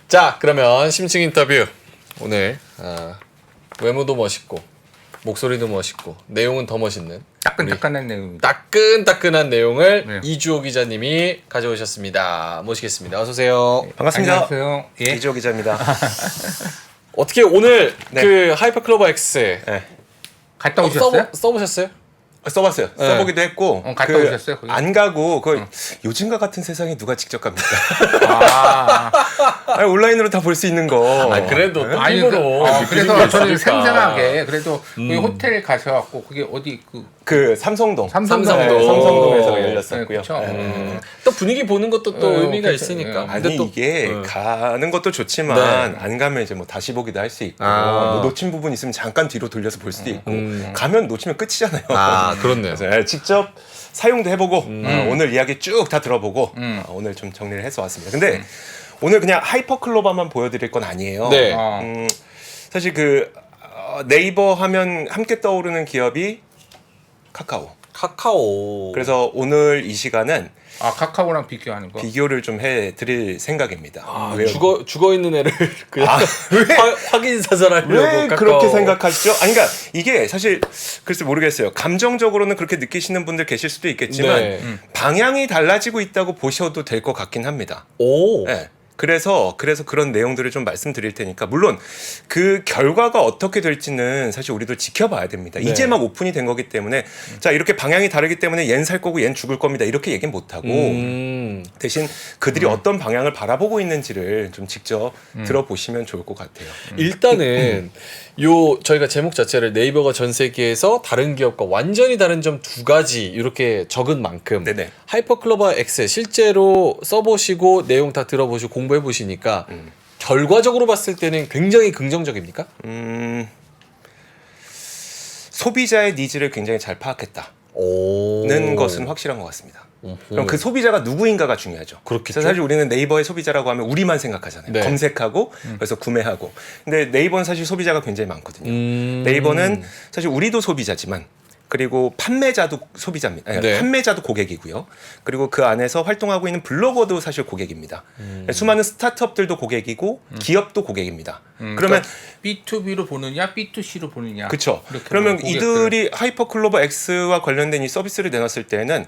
자, 그러면 심층 인터뷰 오늘 외모도 멋있고 목소리도 멋있고 내용은 더 멋있는 따끈따끈한 내용입니다. 따끈따끈한 내용을 네. 이주호 기자님이 가져오셨습니다. 모시겠습니다. 어서 오세요. 반갑습니다. 안녕하세요. 예. 이주호 기자입니다. 어떻게 오늘 네. 그 하이퍼클로버 X 네. 갔다 오셨어요? 써보셨어요? 써봤어요. 네. 써보기도 했고 갔다 오셨어요, 거기? 안 가고 요즘과 같은 세상에 누가 직접 갑니까? 아, 아니, 온라인으로 다 볼 수 있는 거. 그래도 또 아니, 힘으로 그래서 저는 있으니까. 생생하게 그래도 거기 호텔 가셔갖고 그게 어디 그 삼성동. 삼성동. 네, 삼성동에서 열렸었고요. 네, 그쵸. 또 분위기 보는 것도 또 의미가 그쵸. 있으니까. 아니 이게 가는 것도 좋지만 안 가면 이제 뭐 다시 보기도 할 수 있고 뭐 놓친 부분 있으면 잠깐 뒤로 돌려서 볼 수도 있고 가면 놓치면 끝이잖아요. 그렇네요. 그래서 직접 사용도 해보고 오늘 이야기 쭉 다 들어보고 오늘 좀 정리를 해서 왔습니다. 근데 오늘 그냥 하이퍼클로버만 보여드릴 건 아니에요. 네. 사실 그 네이버 하면 함께 떠오르는 기업이 카카오. 그래서 오늘 이 시간은 카카오랑 비교하는 거. 비교를 좀 해드릴 생각입니다. 왜요? 죽어 있는 애를 그냥 확인 사살하려고 왜 카카오. 그렇게 생각하시죠? 아니, 그러니까 이게 사실 글쎄 모르겠어요. 감정적으로는 그렇게 느끼시는 분들 계실 수도 있겠지만 네. 방향이 달라지고 있다고 보셔도 될 것 같긴 합니다. 오. 네. 그래서 그런 내용들을 좀 말씀드릴 테니까 물론 그 결과가 어떻게 될지는 사실 우리도 지켜봐야 됩니다. 네. 이제 막 오픈이 된 거기 때문에 자 이렇게 방향이 다르기 때문에 얜 살 거고 얜 죽을 겁니다. 이렇게 얘기는 못하고 대신 그들이 어떤 방향을 바라보고 있는지를 좀 직접 들어보시면 좋을 것 같아요. 일단은 요 저희가 제목 자체를 네이버가 전 세계에서 다른 기업과 완전히 다른 점 두 가지 이렇게 적은 만큼 네네. 하이퍼클로버 X 실제로 써보시고 내용 다 들어보시고 공부해 보시니까 결과적으로 봤을 때는 굉장히 긍정적입니까? 소비자의 니즈를 굉장히 잘 파악했다는 오. 것은 확실한 것 같습니다. 그럼 그 소비자가 누구인가가 중요하죠. 그렇겠죠. 그래서 사실 우리는 네이버의 소비자라고 하면 우리만 생각하잖아요. 네. 검색하고 그래서 구매하고. 근데 네이버는 사실 소비자가 굉장히 많거든요. 네이버는 사실 우리도 소비자지만 그리고 판매자도 소비자입니다. 아니, 네. 판매자도 고객이고요. 그리고 그 안에서 활동하고 있는 블로거도 사실 고객입니다. 수많은 스타트업들도 고객이고 기업도 고객입니다. 그러면 B2B로 보느냐, B2C로 보느냐. 그렇죠. 이렇게 그러면 고객들은. 이들이 하이퍼클로버 X와 관련된 이 서비스를 내놨을 때는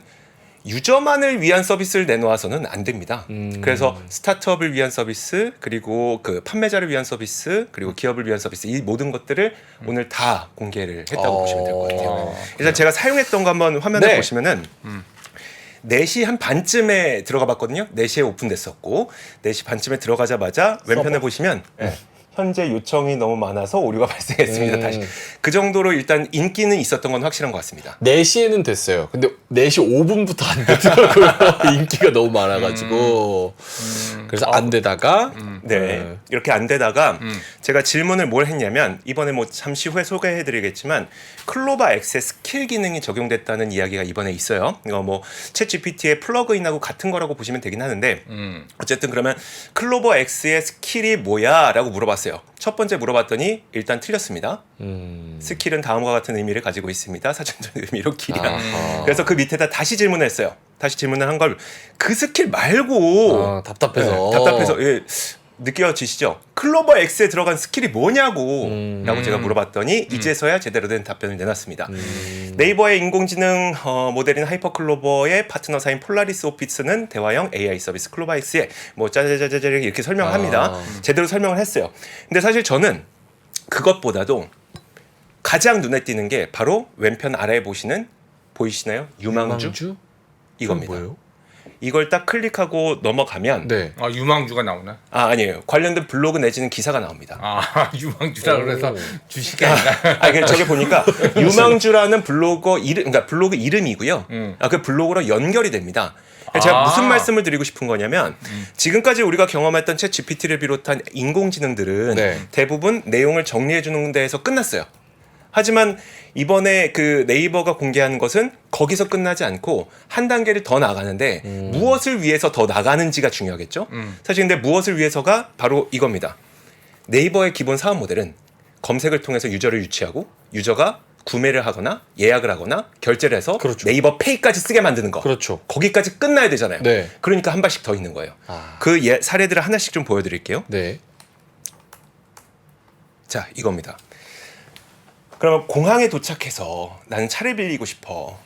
유저만을 위한 서비스를 내놓아서는 안 됩니다. 그래서 스타트업을 위한 서비스, 그리고 그 판매자를 위한 서비스, 그리고 기업을 위한 서비스 이 모든 것들을 오늘 다 공개를 했다고 보시면 될 것 같아요. 일단 제가 사용했던 거 한번 화면을 네. 보시면은 4시 한 반쯤에 들어가 봤거든요. 4시에 오픈됐었고 4시 반쯤에 들어가자마자 왼편에 보시면 현재 요청이 너무 많아서 오류가 발생했습니다. 다시 그 정도로 일단 인기는 있었던 건 확실한 것 같습니다. 4시에는 됐어요. 근데 4시 5분부터 안 되더라고요. 인기가 너무 많아가지고. 그래서 안 되다가. 네. 이렇게 안 되다가 제가 질문을 뭘 했냐면 이번에 뭐 잠시 후에 소개해드리겠지만 클로버 X의 스킬 기능이 적용됐다는 이야기가 이번에 있어요. 이거 뭐 챗GPT의 플러그인하고 같은 거라고 보시면 되긴 하는데 어쨌든 그러면 클로버 X의 스킬이 뭐야? 라고 물어봤어요. 첫 번째 물어봤더니 일단 틀렸습니다. 스킬은 다음과 같은 의미를 가지고 있습니다. 사전적 의미로 길이야. 아하. 그래서 그 밑에다 다시 질문했어요. 다시 질문을 한 걸 그 스킬 말고 답답해서. 네, 답답해서 예, 느껴지시죠? 클로버 X에 들어간 스킬이 뭐냐고 라고 제가 물어봤더니 이제서야 제대로 된 답변을 내놨습니다. 네이버의 인공지능 모델인 하이퍼클로버의 파트너사인 폴라리스 오피스는 대화형 AI 서비스 클로버 X에 뭐 짜자자자자 이렇게 설명을 합니다. 제대로 설명을 했어요. 근데 사실 저는 그것보다도 가장 눈에 띄는 게 바로 왼편 아래에 보이시나요? 유망주? 이겁니다. 뭐예요? 이걸 딱 클릭하고 넘어가면 네. 유망주가 나오나? 아니에요. 관련된 블로그 내지는 기사가 나옵니다. 유망주라 그래서 주식이 아니라. 그 저기 보니까 유망주라는 블로그 이름이고요. 그 블로그로 연결이 됩니다. 제가 무슨 말씀을 드리고 싶은 거냐면 지금까지 우리가 경험했던 챗 GPT를 비롯한 인공지능들은 네. 대부분 내용을 정리해 주는 데에서 끝났어요. 하지만 이번에 그 네이버가 공개한 것은 거기서 끝나지 않고 한 단계를 더 나가는데 무엇을 위해서 더 나가는지가 중요하겠죠. 사실 근데 무엇을 위해서가 바로 이겁니다. 네이버의 기본 사업 모델은 검색을 통해서 유저를 유치하고 유저가 구매를 하거나 예약을 하거나 결제를 해서 그렇죠. 네이버 페이까지 쓰게 만드는 거. 그렇죠. 거기까지 끝나야 되잖아요. 네. 그러니까 한 발씩 더 있는 거예요. 아. 그 사례들을 하나씩 좀 보여드릴게요. 네. 자, 이겁니다. 그러면 공항에 도착해서 나는 차를 빌리고 싶어.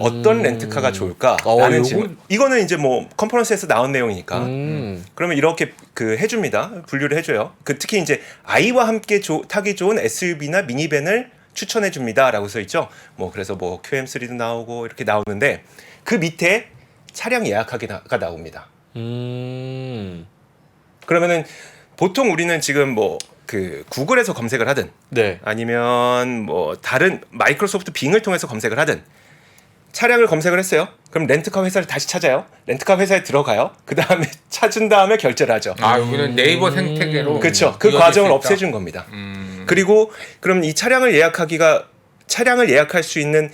어떤 렌트카가 좋을까? 라는 요거- 질문. 이거는 이제 뭐 컨퍼런스에서 나온 내용이니까. 음. 그러면 이렇게 그 해줍니다. 분류를 해줘요. 그 특히 이제 아이와 함께 타기 좋은 SUV나 미니밴을 추천해 줍니다라고 써 있죠. 뭐 그래서 뭐 QM3도 나오고 이렇게 나오는데 그 밑에 차량 예약하기가 나옵니다. 그러면은 보통 우리는 지금 뭐 그 구글에서 검색을 하든 네. 아니면 뭐 다른 마이크로소프트 빙을 통해서 검색을 하든 차량을 검색을 했어요. 그럼 렌트카 회사를 다시 찾아요. 렌트카 회사에 들어가요. 그 다음에 찾은 다음에 결제를 하죠. 아 여기는 네이버 생태계로 그렇죠. 그 이어질 과정을 수 있다. 없애준 겁니다. 그리고 그럼 이 차량을 예약할 수 있는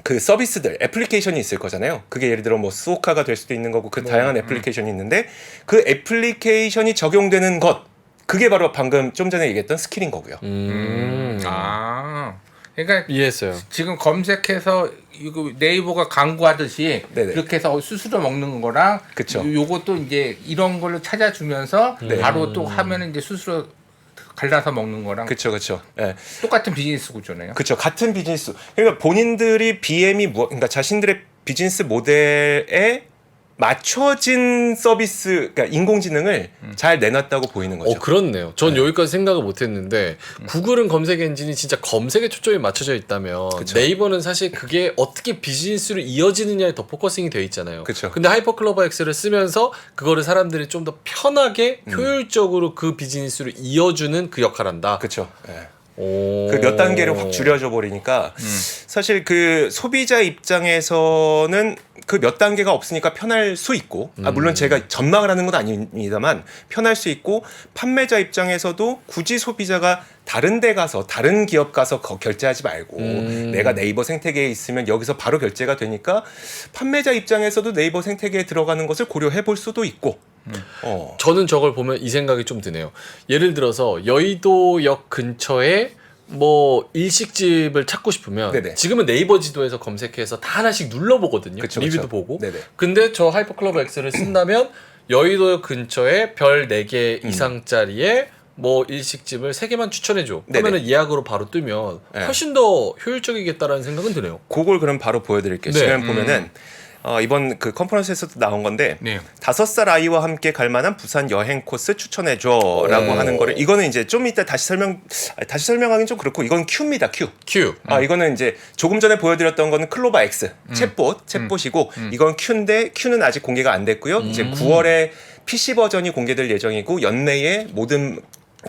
그 서비스들, 애플리케이션이 있을 거잖아요. 그게 예를 들어 뭐 수오카가 될 수도 있는 거고 그 다양한 애플리케이션이 있는데 그 애플리케이션이 적용되는 것 그게 바로 방금 좀 전에 얘기했던 스킬인 거고요. 아 그러니까 이해했어요. 지금 검색해서 이거 네이버가 광고하듯이 네네. 이렇게 해서 수수료 먹는 거랑 그쵸. 요것도 이제 이런 걸로 찾아주면서 네. 바로 또 하면은 이제 수수료 갈라서 먹는 거랑 그렇죠. 예. 똑같은 비즈니스 구조네요. 그렇죠. 같은 비즈니스. 그러니까 본인들이 BM이 그러니까 자신들의 비즈니스 모델에 맞춰진 서비스, 그러니까 인공지능을 잘 내놨다고 보이는 거죠. 그렇네요. 전 여기까지 생각을 못했는데 구글은 검색 엔진이 진짜 검색에 초점이 맞춰져 있다면 그쵸. 네이버는 사실 그게 어떻게 비즈니스로 이어지느냐에 더 포커싱이 돼 있잖아요. 그쵸. 근데 하이퍼클로버 X를 쓰면서 그거를 사람들이 좀 더 편하게 효율적으로 그 비즈니스로 이어주는 그 역할을 한다. 그렇죠. 예. 오. 그 몇 단계를 확 줄여줘 버리니까 사실 그 소비자 입장에서는 그 몇 단계가 없으니까 편할 수 있고 물론 제가 전망을 하는 건 아닙니다만 편할 수 있고 판매자 입장에서도 굳이 소비자가 다른 데 가서 다른 기업 가서 결제하지 말고 내가 네이버 생태계에 있으면 여기서 바로 결제가 되니까 판매자 입장에서도 네이버 생태계에 들어가는 것을 고려해 볼 수도 있고 저는 저걸 보면 이 생각이 좀 드네요. 예를 들어서 여의도역 근처에 뭐 일식집을 찾고 싶으면 네네. 지금은 네이버 지도에서 검색해서 다 하나씩 눌러보거든요. 그쵸, 리뷰도 그쵸. 보고. 네네. 근데 저 하이퍼클로버 X를 쓴다면 여의도역 근처에 별 4개 이상짜리의 뭐 일식집을 3개만 추천해줘. 네네. 하면은 예약으로 바로 뜨면 네. 훨씬 더 효율적이겠다라는 생각은 드네요. 그걸 그럼 바로 보여드릴게요. 네. 지금 보면은 이번 그 컨퍼런스에서도 나온 건데 네. 5살 아이와 함께 갈 만한 부산 여행 코스 추천해줘라고 하는 거를 이거는 이제 좀 이따 다시 설명하긴 좀 그렇고 이건 Q입니다. Q. Q. 이거는 이제 조금 전에 보여드렸던 거는 클로바 X 챗봇이고 이건 Q인데 Q는 아직 공개가 안 됐고요. 이제 9월에 PC 버전이 공개될 예정이고 연내에 모든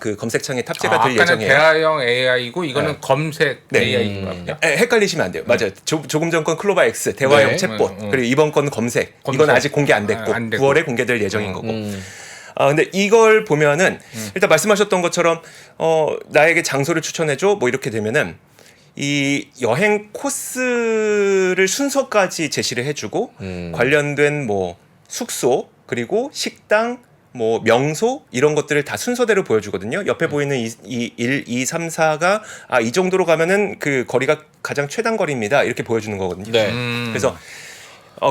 그 검색창에 탑재가 될 아까는 예정이에요. 대화형 AI고 이거는 네. 검색 네. AI인 겁니다. 헷갈리시면 안 돼요. 맞아요. 조금 전 건 클로바 X 대화형 네. 챗봇 그리고 이번 건 검색. 이건 아직 공개 안 됐고, 안 됐고. 9월에 공개될 예정인 거고. 근데 이걸 보면은 일단 말씀하셨던 것처럼 나에게 장소를 추천해줘 뭐 이렇게 되면은 이 여행 코스를 순서까지 제시를 해주고 관련된 뭐 숙소 그리고 식당 뭐 명소 이런 것들을 다 순서대로 보여주거든요. 옆에 보이는 1, 2, 3, 4가 이 정도로 가면은 그 거리가 가장 최단 거리입니다. 이렇게 보여주는 거거든요. 네. 그래서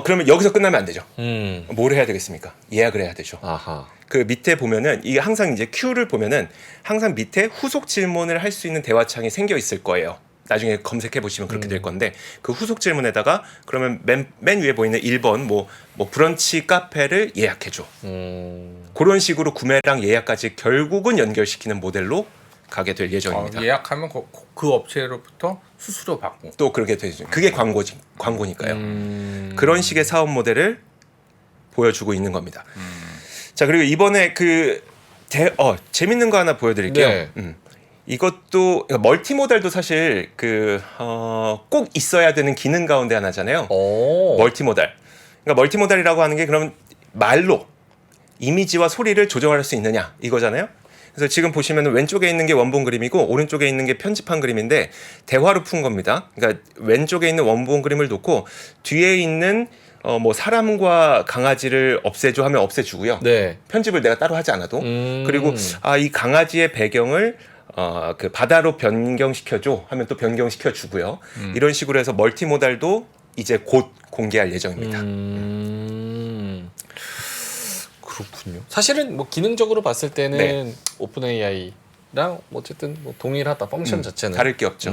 그러면 여기서 끝나면 안 되죠. 음. 뭘 해야 되겠습니까? 예약을 해야 되죠. 아하. 그 밑에 보면은 이게 항상 이제 Q를 보면은 항상 밑에 후속 질문을 할 수 있는 대화창이 생겨 있을 거예요. 나중에 검색해 보시면 그렇게 될 건데 그 후속 질문에다가 그러면 맨 위에 보이는 1번 뭐 브런치 카페를 예약해 줘. 그런 식으로 구매랑 예약까지 결국은 연결시키는 모델로 가게 될 예정입니다. 예약하면 그 업체로부터 수수료 받고. 또 그렇게 되죠. 그게 광고니까요. 그런 식의 사업 모델을 보여주고 있는 겁니다. 자, 그리고 이번에 재밌는 거 하나 보여드릴게요. 네. 이것도 그러니까 멀티모달도 사실 꼭 있어야 되는 기능 가운데 하나잖아요. 멀티모달. 그러니까 멀티모달이라고 하는 게 그럼 말로 이미지와 소리를 조정할 수 있느냐 이거잖아요. 그래서 지금 보시면 왼쪽에 있는 게 원본 그림이고 오른쪽에 있는 게 편집한 그림인데 대화로 푼 겁니다. 그러니까 왼쪽에 있는 원본 그림을 놓고 뒤에 있는 뭐 사람과 강아지를 없애줘 하면 없애주고요. 네. 편집을 내가 따로 하지 않아도. 그리고 이 강아지의 배경을 그 바다로 변경시켜줘 하면 또 변경시켜주고요. 이런 식으로 해서 멀티모달도 이제 곧 공개할 예정입니다. 그렇군요. 사실은 뭐 기능적으로 봤을 때는 네. 오픈 AI랑 어쨌든 뭐 동일하다 펑션 자체는 다를 게 없죠.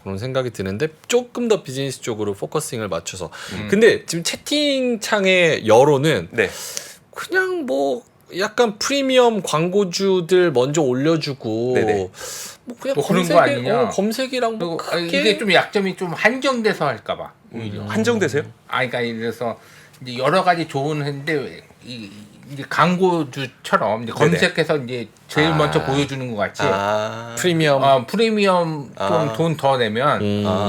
그런 생각이 드는데 조금 더 비즈니스 쪽으로 포커싱을 맞춰서. 근데 지금 채팅창의 여론은 네. 그냥 뭐 약간 프리미엄 광고주들 먼저 올려주고 네네. 뭐 그냥 뭐 그런 거 아니냐. 검색이랑 뭐 그리고 크게 이게 좀 약점이 좀 한정돼서 할까봐 오히려. 한정되세요? 그러니까 예를 들어서 이제 여러 가지 좋은 했는데 이제 광고주처럼 이제 네네. 검색해서 이제 제일 먼저 보여주는 것 같이 프리미엄 프리미엄 좀 돈 더 내면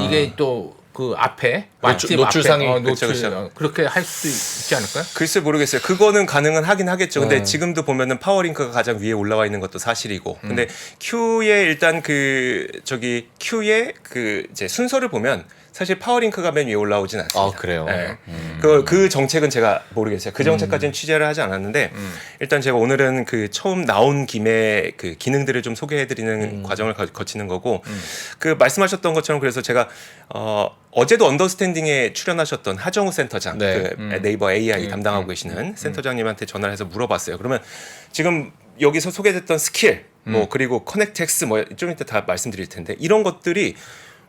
이게 또 그 앞에 맛집 노출상이 앞에, 그쵸, 노출 그쵸. 그렇게 할 수도 있지 않을까요? 글쎄 모르겠어요. 그거는 가능은 하긴 하겠죠. 근데 지금도 보면은 파워링크가 가장 위에 올라와 있는 것도 사실이고. 근데 Q의 일단 Q의 그 이제 순서를 보면 사실 파워링크가 맨 위에 올라오진 않습니다. 아 그래요. 네. 그 정책은 제가 모르겠어요. 그 정책까지는 취재를 하지 않았는데 일단 제가 오늘은 그 처음 나온 김에 그 기능들을 좀 소개해드리는 과정을 거치는 거고 그 말씀하셨던 것처럼 그래서 제가 어제도 언더스탠딩에 출연하셨던 하정우 센터장, 네. 그 네이버 AI 담당하고 계시는 센터장님한테 전화를 해서 물어봤어요. 그러면 지금 여기서 소개됐던 스킬, 뭐 그리고 커넥텍스 뭐 좀 이따 다 말씀드릴 텐데 이런 것들이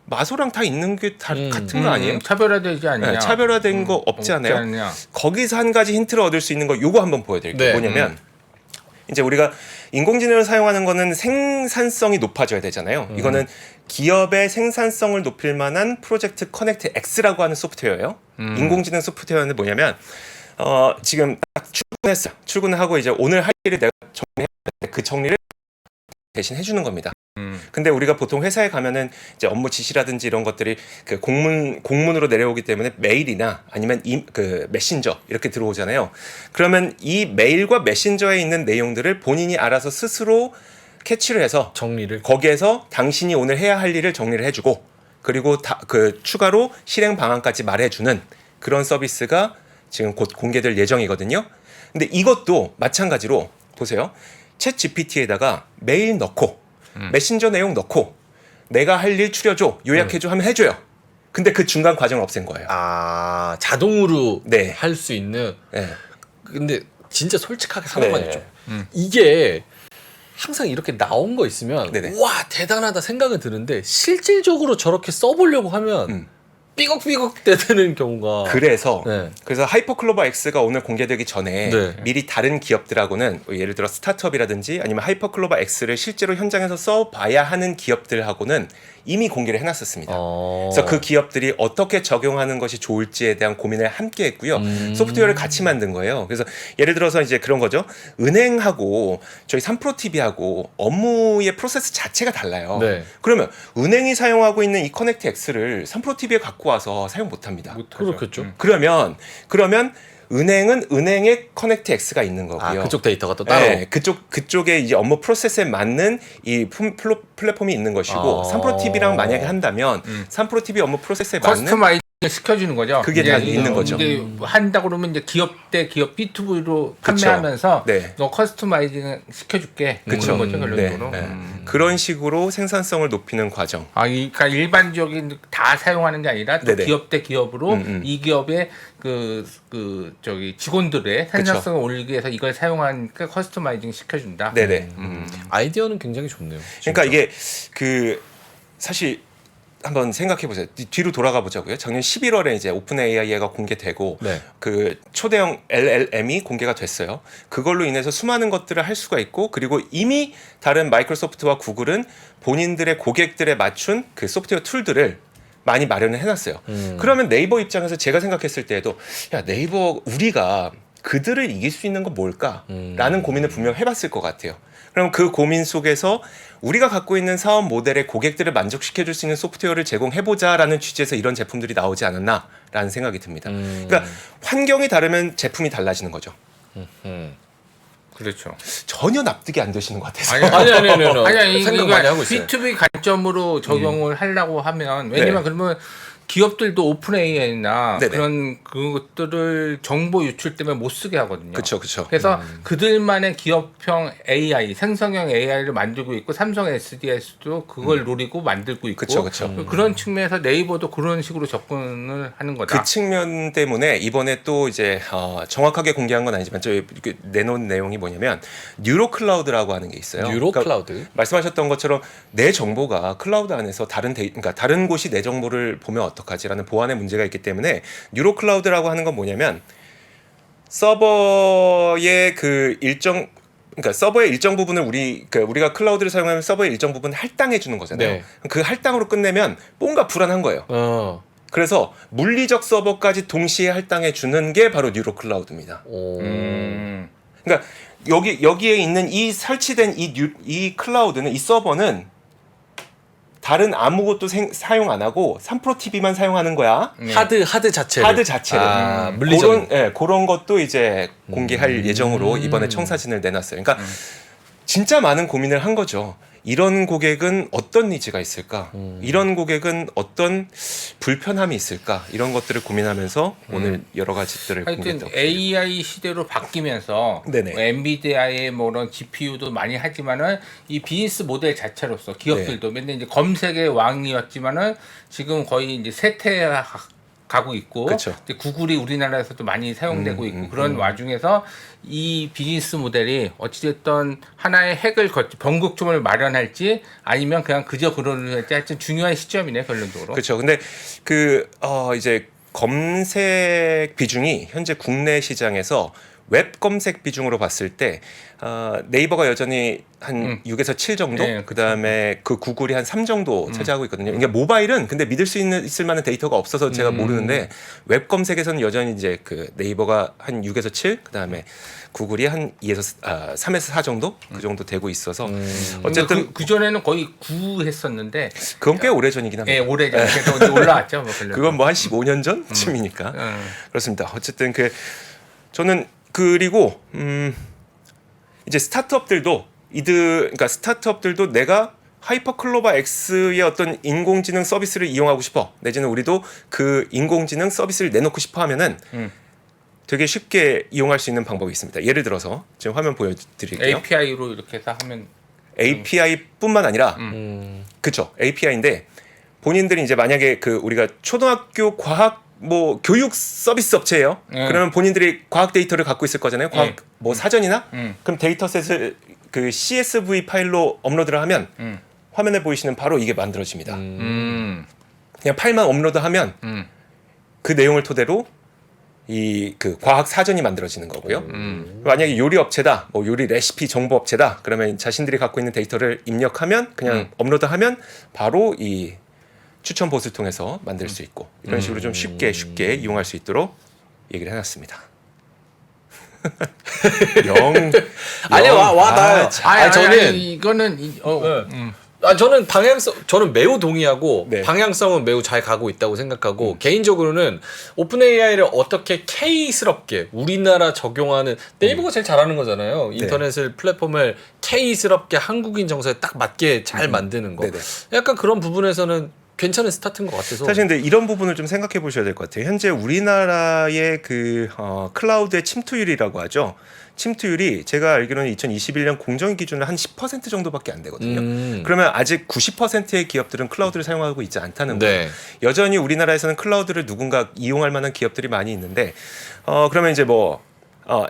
마소랑 다 있는 게 다 같은 거 아니에요? 차별화되지 않냐? 네, 차별화된 거 없지 않아요? 않냐? 거기서 한 가지 힌트를 얻을 수 있는 거 요거 한번 보여드릴게요. 네. 뭐냐면 이제 우리가 인공지능을 사용하는 거는 생산성이 높아져야 되잖아요. 이거는 기업의 생산성을 높일 만한 프로젝트 커넥트 X라고 하는 소프트웨어예요. 인공지능 소프트웨어는 뭐냐면 지금 딱 출근했어요. 출근을 하고 이제 오늘 할 일을 내가 정리해야 돼. 그 정리를 대신 해주는 겁니다. 근데 우리가 보통 회사에 가면은 이제 업무 지시라든지 이런 것들이 그 공문으로 내려오기 때문에 메일이나 아니면 그 메신저 이렇게 들어오잖아요. 그러면 이 메일과 메신저에 있는 내용들을 본인이 알아서 스스로 캐치를 해서 정리를 거기에서 당신이 오늘 해야 할 일을 정리를 해주고 그리고 그 추가로 실행 방안까지 말해주는 그런 서비스가 지금 곧 공개될 예정이거든요. 근데 이것도 마찬가지로 보세요. 챗 GPT에다가 메일 넣고 메신저 내용 넣고 내가 할 일 추려줘 요약해줘 하면 해줘요. 근데 그 중간 과정을 없앤 거예요. 아 자동으로 네. 할 수 있는. 네. 근데 진짜 솔직하게 생각만 네. 해줘. 이게 항상 이렇게 나온 거 있으면 네네. 와 대단하다 생각은 드는데 실질적으로 저렇게 써보려고 하면 삐걱삐걱 대드는 경우가 그래서 네. 하이퍼클로버 X가 오늘 공개되기 전에 네. 미리 다른 기업들하고는 예를 들어 스타트업이라든지 아니면 하이퍼클로버 X를 실제로 현장에서 써봐야 하는 기업들하고는 이미 공개를 해놨었습니다. 그래서 그 기업들이 어떻게 적용하는 것이 좋을지에 대한 고민을 함께 했고요. 소프트웨어를 같이 만든 거예요. 그래서 예를 들어서 이제 그런 거죠. 은행하고 저희 삼프로TV하고 업무의 프로세스 자체가 달라요. 네. 그러면 은행이 사용하고 있는 이 커넥트 X를 삼프로TV에 갖고 와서 사용 못합니다. 그렇겠죠. 그러면 은행은 은행의 커넥트 X가 있는 거고요. 아 그쪽 데이터가 또 따로. 네, 그쪽에 이제 업무 프로세스에 맞는 이 플랫폼이 있는 것이고 삼프로TV랑 만약에 한다면 삼프로TV 업무 프로세스에 맞는 커스터마이징 시켜주는 거죠. 그게 다 있는 거죠. 이제 한다 그러면 이제 기업 대 기업 B2B로 판매하면서 네. 너 커스터마이징 시켜줄게. 그쵸. 그런 거죠 결론적으로. 네. 그런 식으로 생산성을 높이는 과정. 그러니까 일반적인 다 사용하는 게 아니라 또 네네. 기업 대 기업으로 이 기업의 저기 직원들의 생산성을 올리기 위해서 이걸 사용하니까 커스터마이징 시켜준다. 네네. 아이디어는 굉장히 좋네요. 그러니까 이게 사실 한번 생각해 보세요. 뒤로 돌아가 보자고요. 작년 11월에 이제 오픈 AI가 공개되고 네. 그 초대형 LLM이 공개가 됐어요. 그걸로 인해서 수많은 것들을 할 수가 있고 그리고 이미 다른 마이크로소프트와 구글은 본인들의 고객들에 맞춘 그 소프트웨어 툴들을 많이 마련을 해놨어요. 그러면 네이버 입장에서 제가 생각했을 때에도 야 네이버 우리가 그들을 이길 수 있는 건 뭘까? 라는 고민을 분명 해봤을 것 같아요. 그럼 그 고민 속에서 우리가 갖고 있는 사업 모델의 고객들을 만족시켜줄 수 있는 소프트웨어를 제공해보자라는 취지에서 이런 제품들이 나오지 않았나라는 생각이 듭니다. 그러니까 환경이 다르면 제품이 달라지는 거죠. 그렇죠. 전혀 납득이 안 되시는 것 같아서. 아니 아니 생각 많이 하고 있어요. B2B 관점으로 적용을 하려고 하면 왜냐면 그러면 기업들도 오픈 AI나 네네. 그런 그것들을 정보 유출 때문에 못 쓰게 하거든요. 그렇죠, 그렇죠. 그래서 그들만의 기업형 AI, 생성형 AI를 만들고 있고 삼성 SDS도 그걸 노리고 만들고 있고 그쵸, 그쵸. 그런 측면에서 네이버도 그런 식으로 접근을 하는 거다. 그 측면 때문에 이번에 또 이제 정확하게 공개한 건 아니지만 저 내놓은 내용이 뭐냐면 뉴로 클라우드라고 하는 게 있어요. 뉴로 그러니까 클라우드. 말씀하셨던 것처럼 내 정보가 클라우드 안에서 그러니까 다른 곳이 내 정보를 보면 어떡하지라는 보안의 문제가 있기 때문에 뉴로 클라우드라고 하는 건 뭐냐면 서버의 그러니까 서버의 일정 부분을 우리가 클라우드를 사용하면 서버의 일정 부분 할당해 주는 거잖아요. 네. 그 할당으로 끝내면 뭔가 불안한 거예요. 그래서 물리적 서버까지 동시에 할당해 주는 게 바로 뉴로 클라우드입니다. 그러니까 여기에 있는 이 설치된 이 클라우드는 이 서버는 다른 아무것도 사용 안 하고 3프로 TV만 사용하는 거야. 하드 자체를. 물리적인. 그런 것도 이제 공개할 예정으로 이번에 청사진을 내놨어요. 그러니까 진짜 많은 고민을 한 거죠. 이런 고객은 어떤 니즈가 있을까? 이런 고객은 어떤 불편함이 있을까? 이런 것들을 고민하면서 오늘 여러 가지들을 하여튼 공개했죠. AI 시대로 바뀌면서 네네. 뭐 엔비디아의 뭐 그런 GPU도 많이 하지만은 이 비즈니스 모델 자체로서 기업들도 맨날 이제 검색의 왕이었지만은 지금 거의 이제 쇠퇴가고 있고 그쵸. 이제 구글이 우리나라에서도 많이 사용되고 있고 그런 와중에서 이 비즈니스 모델이 어찌됐든 하나의 핵을 변곡점을 마련할지 아니면 그냥 그저 그러는지 하여튼 중요한 시점이네 결론적으로. 그렇죠. 근데 이제 검색 비중이 현재 국내 시장에서 웹 검색 비중으로 봤을 때 네이버가 여전히 한 6에서 7 정도, 네, 그다음에 그 구글이 한 3 정도 차지하고 있거든요. 그러니까 모바일은 근데 믿을 수 있을 만한 데이터가 없어서 제가 모르는데 웹 검색에서는 여전히 이제 그 네이버가 한 6에서 7, 그다음에 구글이 한 3에서 4 정도 그 정도 되고 있어서 어쨌든 그 전에는 거의 9 했었는데 그건 꽤 오래 전이긴 합니다. 예, 오래전 그래도 올라왔죠. 뭐 그건 뭐 한 15년 전쯤이니까 그렇습니다. 어쨌든 저는 그리고 이제 스타트업들도 그러니까 스타트업들도 내가 하이퍼클로바 X의 어떤 인공지능 서비스를 이용하고 싶어, 내지는 우리도 그 인공지능 서비스를 내놓고 싶어 하면은 되게 쉽게 이용할 수 있는 방법이 있습니다. 예를 들어서 지금 화면 보여드릴게요. API로 이렇게 해서 하면 API뿐만 아니라 그쵸, API인데 본인들이 이제 만약에 우리가 초등학교 과학 교육 서비스 업체예요. 그러면 본인들이 과학 데이터를 갖고 있을 거잖아요. 과학 사전이나 그럼 데이터셋을 그 CSV 파일로 업로드를 하면 화면에 보이시는 바로 이게 만들어집니다. 그냥 파일만 업로드하면 그 내용을 토대로 그 과학 사전이 만들어지는 거고요. 만약에 요리 업체다, 요리 레시피 정보 업체다, 그러면 자신들이 갖고 있는 데이터를 입력하면 그냥 업로드하면 바로 이 추천 봇을 통해서 만들 수 있고, 이런 식으로 좀 쉽게 이용할 수 있도록 얘기를 해놨습니다. 저는 이거는 저는 저는 매우 동의하고 네. 방향성은 매우 잘 가고 있다고 생각하고 개인적으로는 오픈 AI를 어떻게 K스럽게 우리나라 적용하는 네이버가 제일 잘하는 거잖아요. 인터넷을 플랫폼을 K스럽게 한국인 정서에 딱 맞게 잘 만드는 거. 네네. 약간 그런 부분에서는 괜찮은 스타트인 것 같아서. 사실 근데 이런 부분을 좀 생각해 보셔야 될 것 같아요. 현재 우리나라의 클라우드의 침투율이라고 하죠. 침투율이 제가 알기로는 2021년 공정 기준으로 한 10% 정도밖에 안 되거든요. 그러면 아직 90%의 기업들은 클라우드를 사용하고 있지 않다는 거예요. 네. 여전히 우리나라에서는 클라우드를 누군가 이용할 만한 기업들이 많이 있는데 그러면 이제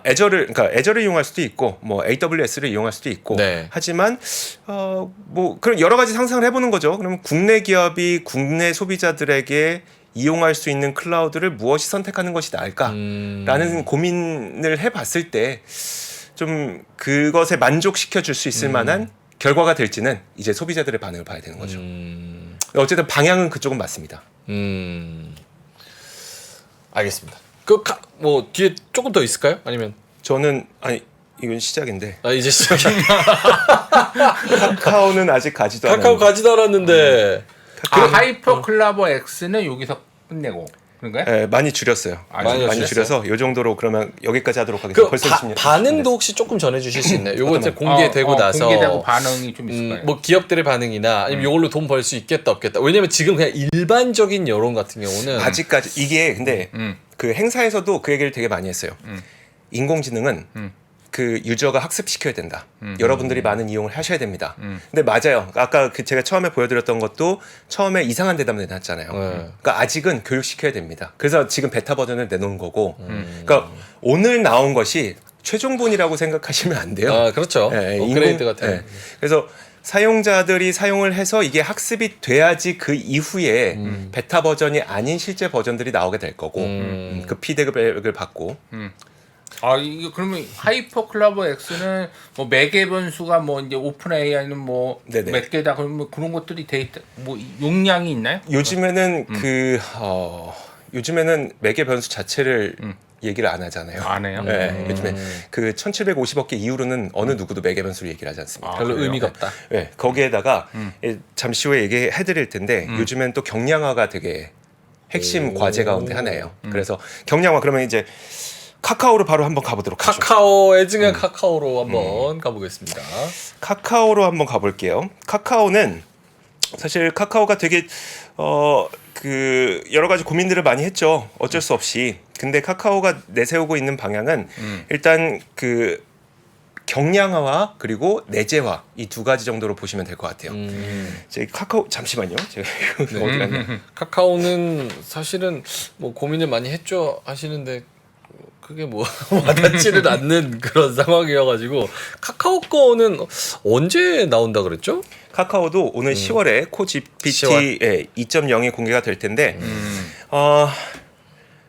애저를 이용할 수도 있고 AWS를 이용할 수도 있고 네. 하지만 그런 여러 가지 상상을 해보는 거죠. 그러면 국내 기업이 국내 소비자들에게 이용할 수 있는 클라우드를 무엇이 선택하는 것이 나을까라는 고민을 해봤을 때 좀 그것에 만족시켜 줄 수 있을 만한 결과가 될지는 이제 소비자들의 반응을 봐야 되는 거죠. 어쨌든 방향은 그쪽은 맞습니다. 알겠습니다. 뒤에 조금 더 있을까요? 아니면 저는 이건 시작인데 이제 시작이 카카오는 아직 가지도 카카오 않았는데 가지도 않았는데 하이퍼 클라버 X는 여기서 끝내고 그런가요? 예, 많이 줄였어요. 많이 많이 줄였어요? 줄여서 요 정도로 그러면 여기까지 하도록 하겠습니다. 그 벌써 20년. 반응도 혹시 조금 전해주실 수 있나요? 요거 이제 공개되고 나서 공개되고 반응이 좀 있을 거예요. 뭐 기업들의 반응이나 아니면 요걸로 돈 벌 수 있겠다 없겠다. 왜냐면 지금 그냥 일반적인 여론 같은 경우는 아직까지 이게 근데 그 행사에서도 그 얘기를 되게 많이 했어요. 인공지능은 그 유저가 학습시켜야 된다. 여러분들이 많은 이용을 하셔야 됩니다. 근데 맞아요. 아까 그 제가 처음에 보여드렸던 것도 처음에 이상한 대답 내놨잖아요. 그러니까 아직은 교육시켜야 됩니다. 그래서 지금 베타 버전을 내놓은 거고, 그러니까 오늘 나온 것이 최종본이라고 생각하시면 안 돼요. 아 그렇죠. 예, 업그레이드가 돼. 예. 그래서 사용자들이 사용을 해서 이게 학습이 돼야지 그 이후에 베타 버전이 아닌 실제 버전들이 나오게 될 거고 그 피드백을 받고 이거 그러면 하이퍼 클러버 X는 뭐 매개 변수가 뭐 이제 오픈 AI는 뭐 네네. 몇 개다 그러면 그런 것들이 데이터 뭐 용량이 있나요? 요즘에는 요즘에는 매개 변수 자체를 얘기를 안 하잖아요. 안 해요? 네, 요즘에 그 1750억 개 이후로는 어느 누구도 매개 변수를 얘기를 하지 않습니다. 별로 그래요? 의미가 없다. 네, 거기에다가 잠시 후에 얘기해드릴 텐데 요즘엔 또 경량화가 되게 핵심 과제 가운데 하나예요. 그래서 경량화 그러면 이제 카카오로 바로 한번 가보도록 하죠. 카카오 애증의 카카오로 한번 가보겠습니다. 카카오로 한번 가볼게요. 카카오는 사실 카카오가 되게 그 여러 가지 고민들을 많이 했죠. 어쩔 수 없이. 근데 카카오가 내세우고 있는 방향은 일단 그 경량화와 그리고 내재화 이 두 가지 정도로 보시면 될 것 같아요. 제 카카오 잠시만요. 제가 이거 어디 갔나? 카카오는 사실은 뭐 고민을 많이 했죠 하시는데 그게 뭐 와닿지는 않는 그런 상황이어가지고 카카오 거는 언제 나온다 그랬죠? 카카오도 오늘 10월에 코 GPT 2.0이 공개가 될 텐데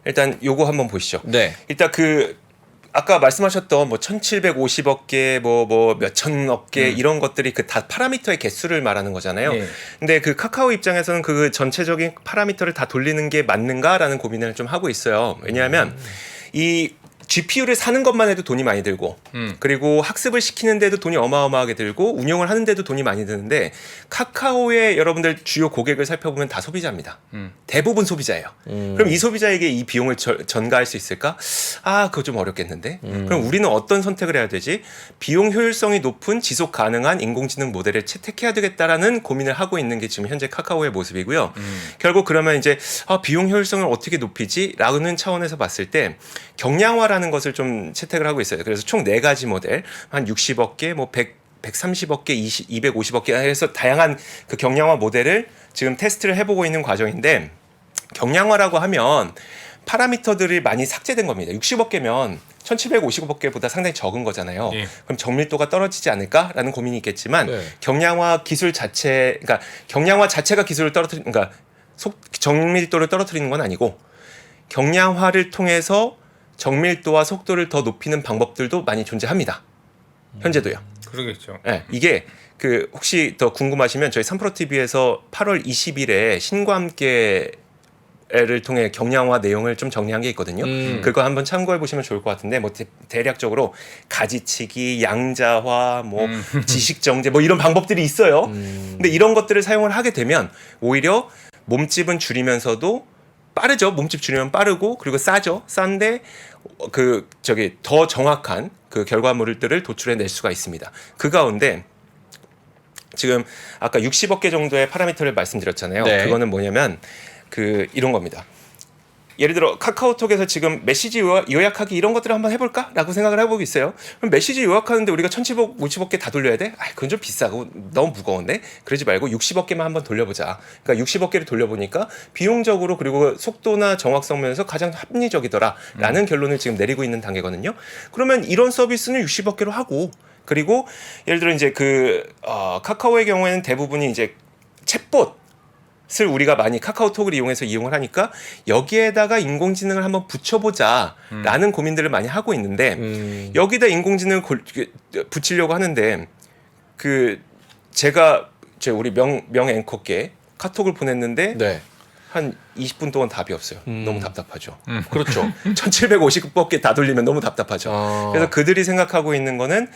일단 요거 한번 보시죠. 네. 일단 그 아까 말씀하셨던 뭐 1750억 개 뭐 몇천억 개 이런 것들이 그 다 파라미터의 개수를 말하는 거잖아요. 네. 근데 그 카카오 입장에서는 그 전체적인 파라미터를 다 돌리는 게 맞는가라는 고민을 좀 하고 있어요. 왜냐하면 이 GPU를 사는 것만 해도 돈이 많이 들고 그리고 학습을 시키는데도 돈이 어마어마하게 들고 운영을 하는데도 돈이 많이 드는데 카카오의 여러분들 주요 고객을 살펴보면 다 소비자입니다. 대부분 소비자예요. 그럼 이 소비자에게 이 비용을 전가할 수 있을까? 그거 좀 어렵겠는데. 그럼 우리는 어떤 선택을 해야 되지? 비용 효율성이 높은 지속 가능한 인공지능 모델을 채택해야 되겠다라는 고민을 하고 있는 게 지금 현재 카카오의 모습이고요. 결국 그러면 이제 비용 효율성을 어떻게 높이지? 라는 차원에서 봤을 때 경량화라는 것을 좀 채택을 하고 있어요. 그래서 총 4가지 모델, 한 60억 개, 뭐 130억 개, 250억 개 해서 다양한 그 경량화 모델을 지금 테스트를 해보고 있는 과정인데 경량화라고 하면 파라미터들이 많이 삭제된 겁니다. 60억 개면 1750억 개보다 상당히 적은 거잖아요. 예. 그럼 정밀도가 떨어지지 않을까라는 고민이 있겠지만 네. 경량화 기술 자체, 그러니까 경량화 자체가 기술을 그러니까 정밀도를 떨어뜨리는 건 아니고 경량화를 통해서 정밀도와 속도를 더 높이는 방법들도 많이 존재합니다. 현재도요. 그러겠죠. 네, 이게 그 혹시 더 궁금하시면 저희 3프로TV에서 8월 20일에 신과 함께를 통해 경량화 내용을 좀 정리한 게 있거든요. 그거 한번 참고해 보시면 좋을 것 같은데 뭐 대략적으로 가지치기, 양자화, 뭐 지식정제 뭐 이런 방법들이 있어요. 근데 이런 것들을 사용을 하게 되면 오히려 몸집은 줄이면서도 빠르죠. 몸집 줄이면 빠르고 그리고 싸죠. 싼데 더 정확한 그 결과물들을 도출해낼 수가 있습니다. 그 가운데 지금 아까 60억 개 정도의 파라미터를 말씀드렸잖아요. 네. 그거는 뭐냐면 이런 겁니다. 예를 들어 카카오톡에서 지금 메시지 요약하기 이런 것들을 한번 해볼까라고 생각을 해보고 있어요. 그럼 메시지 요약하는데 우리가 1750억 개 다 돌려야 돼? 그건 좀 비싸고 너무 무거운데? 그러지 말고 60억 개만 한번 돌려보자. 그러니까 60억 개를 돌려보니까 비용적으로 그리고 속도나 정확성 면에서 가장 합리적이더라라는 결론을 지금 내리고 있는 단계거든요. 그러면 이런 서비스는 60억 개로 하고 그리고 예를 들어 이제 카카오의 경우에는 대부분이 이제 챗봇 을 우리가 많이 카카오톡을 이용해서 이용을 하니까 여기에다가 인공지능을 한번 붙여보자라는 고민들을 많이 하고 있는데 여기다 인공지능을 붙이려고 하는데 제가 우리 명 앵커께 카톡을 보냈는데 네. 한 20분 동안 답이 없어요. 너무 답답하죠. 그렇죠. 1750억 개 다 돌리면 너무 답답하죠. 그래서 그들이 생각하고 있는 거는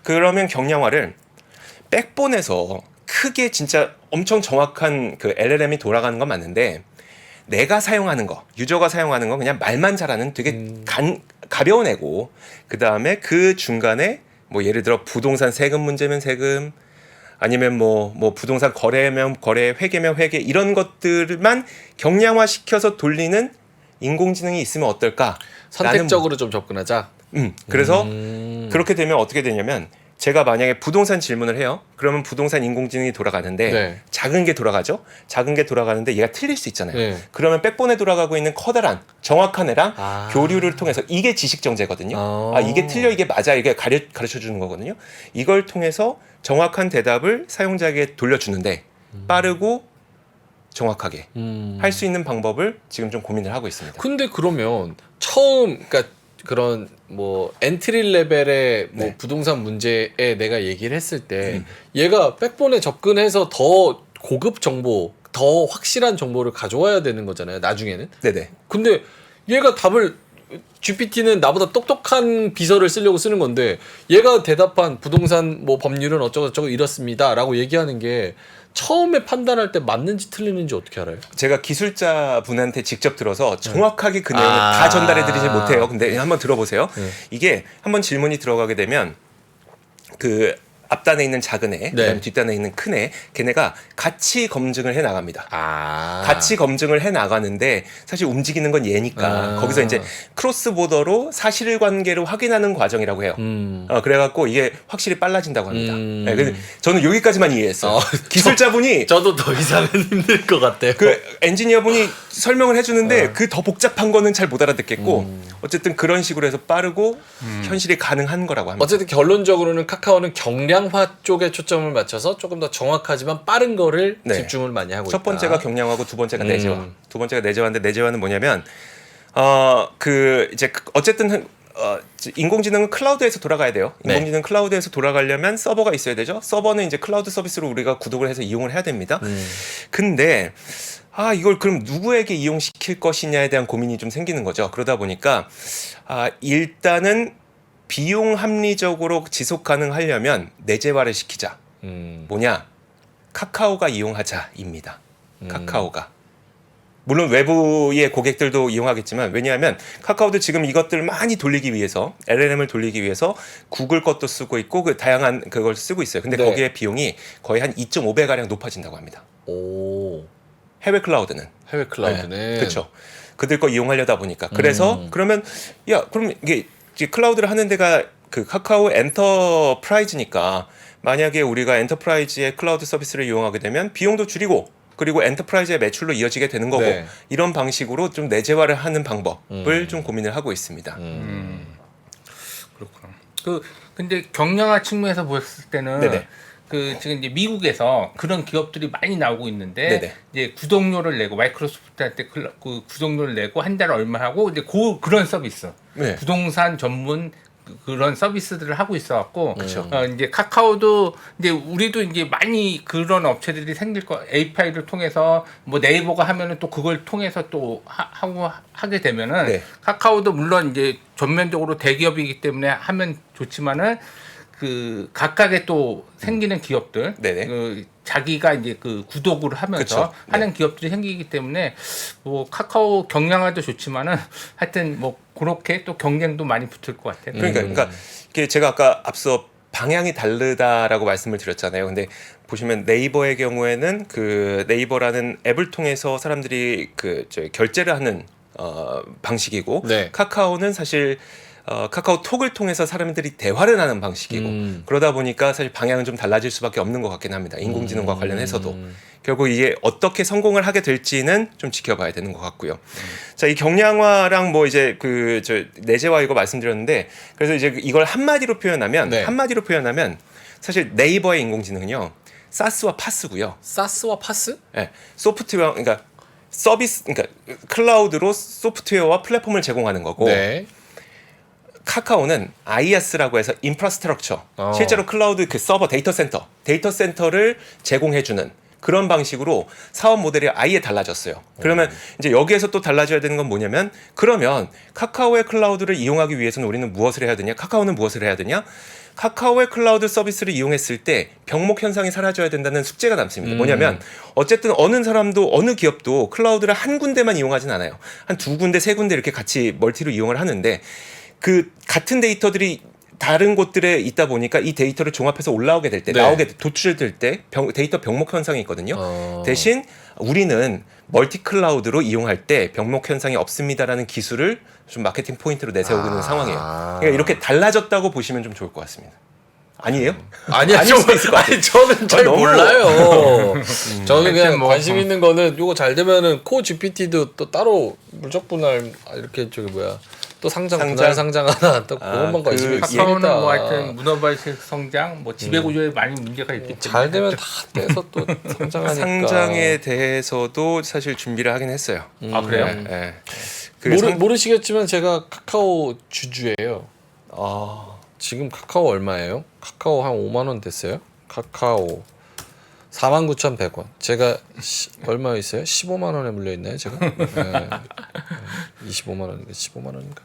그러면 경량화를 백본에서 크게 진짜 엄청 정확한 그 LLM이 돌아가는 건 맞는데 내가 사용하는 거, 유저가 사용하는 거 그냥 말만 잘하는 되게 가벼운 애고, 그 다음에 그 중간에 뭐 예를 들어 부동산 세금 문제면 세금, 아니면 뭐 부동산 거래면 거래, 회계면 회계, 이런 것들만 경량화시켜서 돌리는 인공지능이 있으면 어떨까? 선택적으로 좀 접근하자. 그래서 그렇게 되면 어떻게 되냐면, 제가 만약에 부동산 질문을 해요. 그러면 부동산 인공지능이 돌아가는데 네. 작은 게 돌아가죠. 작은 게 돌아가는데 얘가 틀릴 수 있잖아요. 네. 그러면 백본에 돌아가고 있는 커다란 정확한 애랑 아. 교류를 통해서, 이게 지식 정제거든요. 아. 이게 틀려, 이게 맞아, 이게 가르쳐 주는 거거든요. 이걸 통해서 정확한 대답을 사용자에게 돌려주는데 빠르고 정확하게 할 수 있는 방법을 지금 좀 고민을 하고 있습니다. 근데 그러면 처음 그러니까 그런 뭐 엔트리 레벨의 뭐 네. 부동산 문제에 내가 얘기를 했을 때 얘가 백본에 접근해서 더 고급 정보, 더 확실한 정보를 가져와야 되는 거잖아요, 나중에는. 네네. 근데 얘가 답을, GPT는 나보다 똑똑한 비서를 쓰려고 쓰는 건데 얘가 대답한 부동산 뭐 법률은 어쩌고 저쩌고 이렇습니다라고 얘기하는 게 처음에 판단할 때 맞는지 틀리는지 어떻게 알아요? 제가 기술자 분한테 직접 들어서 정확하게 그 내용을 다 전달해 드리지 못해요. 근데 한번 들어보세요. 이게 한번 질문이 들어가게 되면 그 앞단에 있는 작은 애, 그다음에 뒷단에 있는 큰 애, 걔네가 같이 검증을 해 나갑니다. 같이 검증을 해 나가는데 사실 움직이는 건 얘니까 거기서 이제 크로스 보더로 사실관계를 확인하는 과정이라고 해요. 그래갖고 이게 확실히 빨라진다고 합니다. 네, 근데 저는 여기까지만 이해했어요. 기술자분이 저도 더 이상은 힘들 것 같아요. 그 엔지니어분이 설명을 해주는데 그 더 복잡한 거는 잘 못 알아듣겠고 어쨌든 그런 식으로 해서 빠르고 현실이 가능한 거라고 합니다. 어쨌든 결론적으로는 카카오는 경량화 쪽에 초점을 맞춰서 조금 더 정확하지만 빠른 거를 네. 집중을 많이 하고 첫 있다. 번째가 경량화고 두 번째가 내재화. 두 번째가 내재화인데, 내재화는 뭐냐면 이제 어쨌든 인공지능은 클라우드에서 돌아가야 돼요. 인공지능 클라우드에서 돌아가려면 서버가 있어야 되죠. 서버는 이제 클라우드 서비스로 우리가 구독을 해서 이용을 해야 됩니다. 근데 이걸 그럼 누구에게 이용시킬 것이냐에 대한 고민이 좀 생기는 거죠. 그러다 보니까 일단은 비용 합리적으로 지속 가능하려면 내재화를 시키자. 뭐냐? 카카오가 이용하자입니다. 카카오가. 물론 외부의 고객들도 이용하겠지만, 왜냐하면 카카오도 지금 이것들을 많이 돌리기 위해서, LLM을 돌리기 위해서 구글 것도 쓰고 있고 그 다양한 그걸 쓰고 있어요. 근데 거기에 비용이 거의 한 2.5배 가량 높아진다고 합니다. 오. 해외 클라우드는. 해외 클라우드는. 그렇죠. 그들 거 이용하려다 보니까. 그래서 그러면 그럼 이게 클라우드를 하는 데가 그 카카오 엔터프라이즈니까, 만약에 우리가 엔터프라이즈의 클라우드 서비스를 이용하게 되면 비용도 줄이고, 그리고 엔터프라이즈의 매출로 이어지게 되는 거고, 이런 방식으로 좀 내재화를 하는 방법을 좀 고민을 하고 있습니다. 그렇구나. 근데 경량화 측면에서 보았을 때는 지금 이제 미국에서 그런 기업들이 많이 나오고 있는데 이제 구독료를 내고, 마이크로소프트한테 그 구독료를 내고 한 달에 얼마 하고 이제 그런 서비스, 부동산 전문 그런 서비스들을 하고 있어갖고 이제 카카오도 이제 우리도 이제 많이 그런 업체들이 생길 거, API를 통해서 뭐 네이버가 하면은 또 그걸 통해서 또 하게 되면은 카카오도 물론 이제 전면적으로 대기업이기 때문에 하면 좋지만은 그 각각의 또 생기는 기업들, 그 자기가 이제 그 구독을 하면서 하는 기업들이 생기기 때문에 뭐 카카오 경량화도 좋지만은 하여튼 뭐 그렇게 또 경쟁도 많이 붙을 것 같아요. 그러니까 이게 제가 아까 앞서 방향이 다르다라고 말씀을 드렸잖아요. 근데 보시면 네이버의 경우에는 그 네이버라는 앱을 통해서 사람들이 결제를 하는 방식이고, 카카오는 사실 카카오톡을 통해서 사람들이 대화를 하는 방식이고, 그러다 보니까 사실 방향은 좀 달라질 수밖에 없는 것 같긴 합니다. 인공지능과 관련해서도. 결국 이게 어떻게 성공을 하게 될지는 좀 지켜봐야 되는 것 같고요. 자, 이 경량화랑 뭐 이제 내재화 이거 말씀드렸는데, 그래서 이제 이걸 한마디로 표현하면 사실 네이버의 인공지능은요, 사스와 파스고요. 사스와 파스? 네, 소프트웨어, 그러니까 서비스, 그러니까 클라우드로 소프트웨어와 플랫폼을 제공하는 거고, 카카오는 IaaS라고 해서 인프라스트럭처, 실제로 클라우드 그 서버 데이터 센터를 제공해주는 그런 방식으로 사업 모델이 아예 달라졌어요. 그러면 이제 여기에서 또 달라져야 되는 건 뭐냐면 그러면 카카오의 클라우드를 이용하기 위해서는 우리는 무엇을 해야 되냐? 카카오는 무엇을 해야 되냐? 카카오의 클라우드 서비스를 이용했을 때 병목 현상이 사라져야 된다는 숙제가 남습니다. 뭐냐면 어쨌든 어느 사람도 어느 기업도 클라우드를 한 군데만 이용하진 않아요. 한 두 군데, 세 군데 이렇게 같이 멀티로 이용을 하는데 그 같은 데이터들이 다른 곳들에 있다 보니까 이 데이터를 종합해서 올라오게 될 때, 네. 나오게 도출될 때 데이터 병목 현상이 있거든요. 대신 우리는 멀티 클라우드로 이용할 때 병목 현상이 없습니다라는 기술을 좀 마케팅 포인트로 내세우고 있는 상황이에요. 그러니까 이렇게 달라졌다고 보시면 좀 좋을 것 같습니다. 아니에요? 아니야, 아닐 수도 있을 것 같아요. 아니 저는 잘 너무- 몰라요. 저는 그냥 하여튼 뭐, 관심 있는 거는 요거 잘 되면은 코 GPT도 또 따로 물적 분할 이렇게 저기 뭐야 또 상장 분할 상장 하나 또 그것만 관심이 있겠다. 카카오는 뭐 하여튼 문어발식 성장, 뭐 지배 구조에 많이 문제가 있기 때문에 잘 되면 다 떼서 또 상장하니까. 상장에 대해서도 사실 준비를 하긴 했어요. 아 그래요? 예. 그 모르시겠지만 제가 카카오 주주예요. 아, 지금 카카오 얼마예요? 카카오 한 5만 원 됐어요. 카카오 49,100원. 제가 얼마 있어요? 15만 원에 물려 있나요, 제가? 네. 25만 원인가 15만 원인가.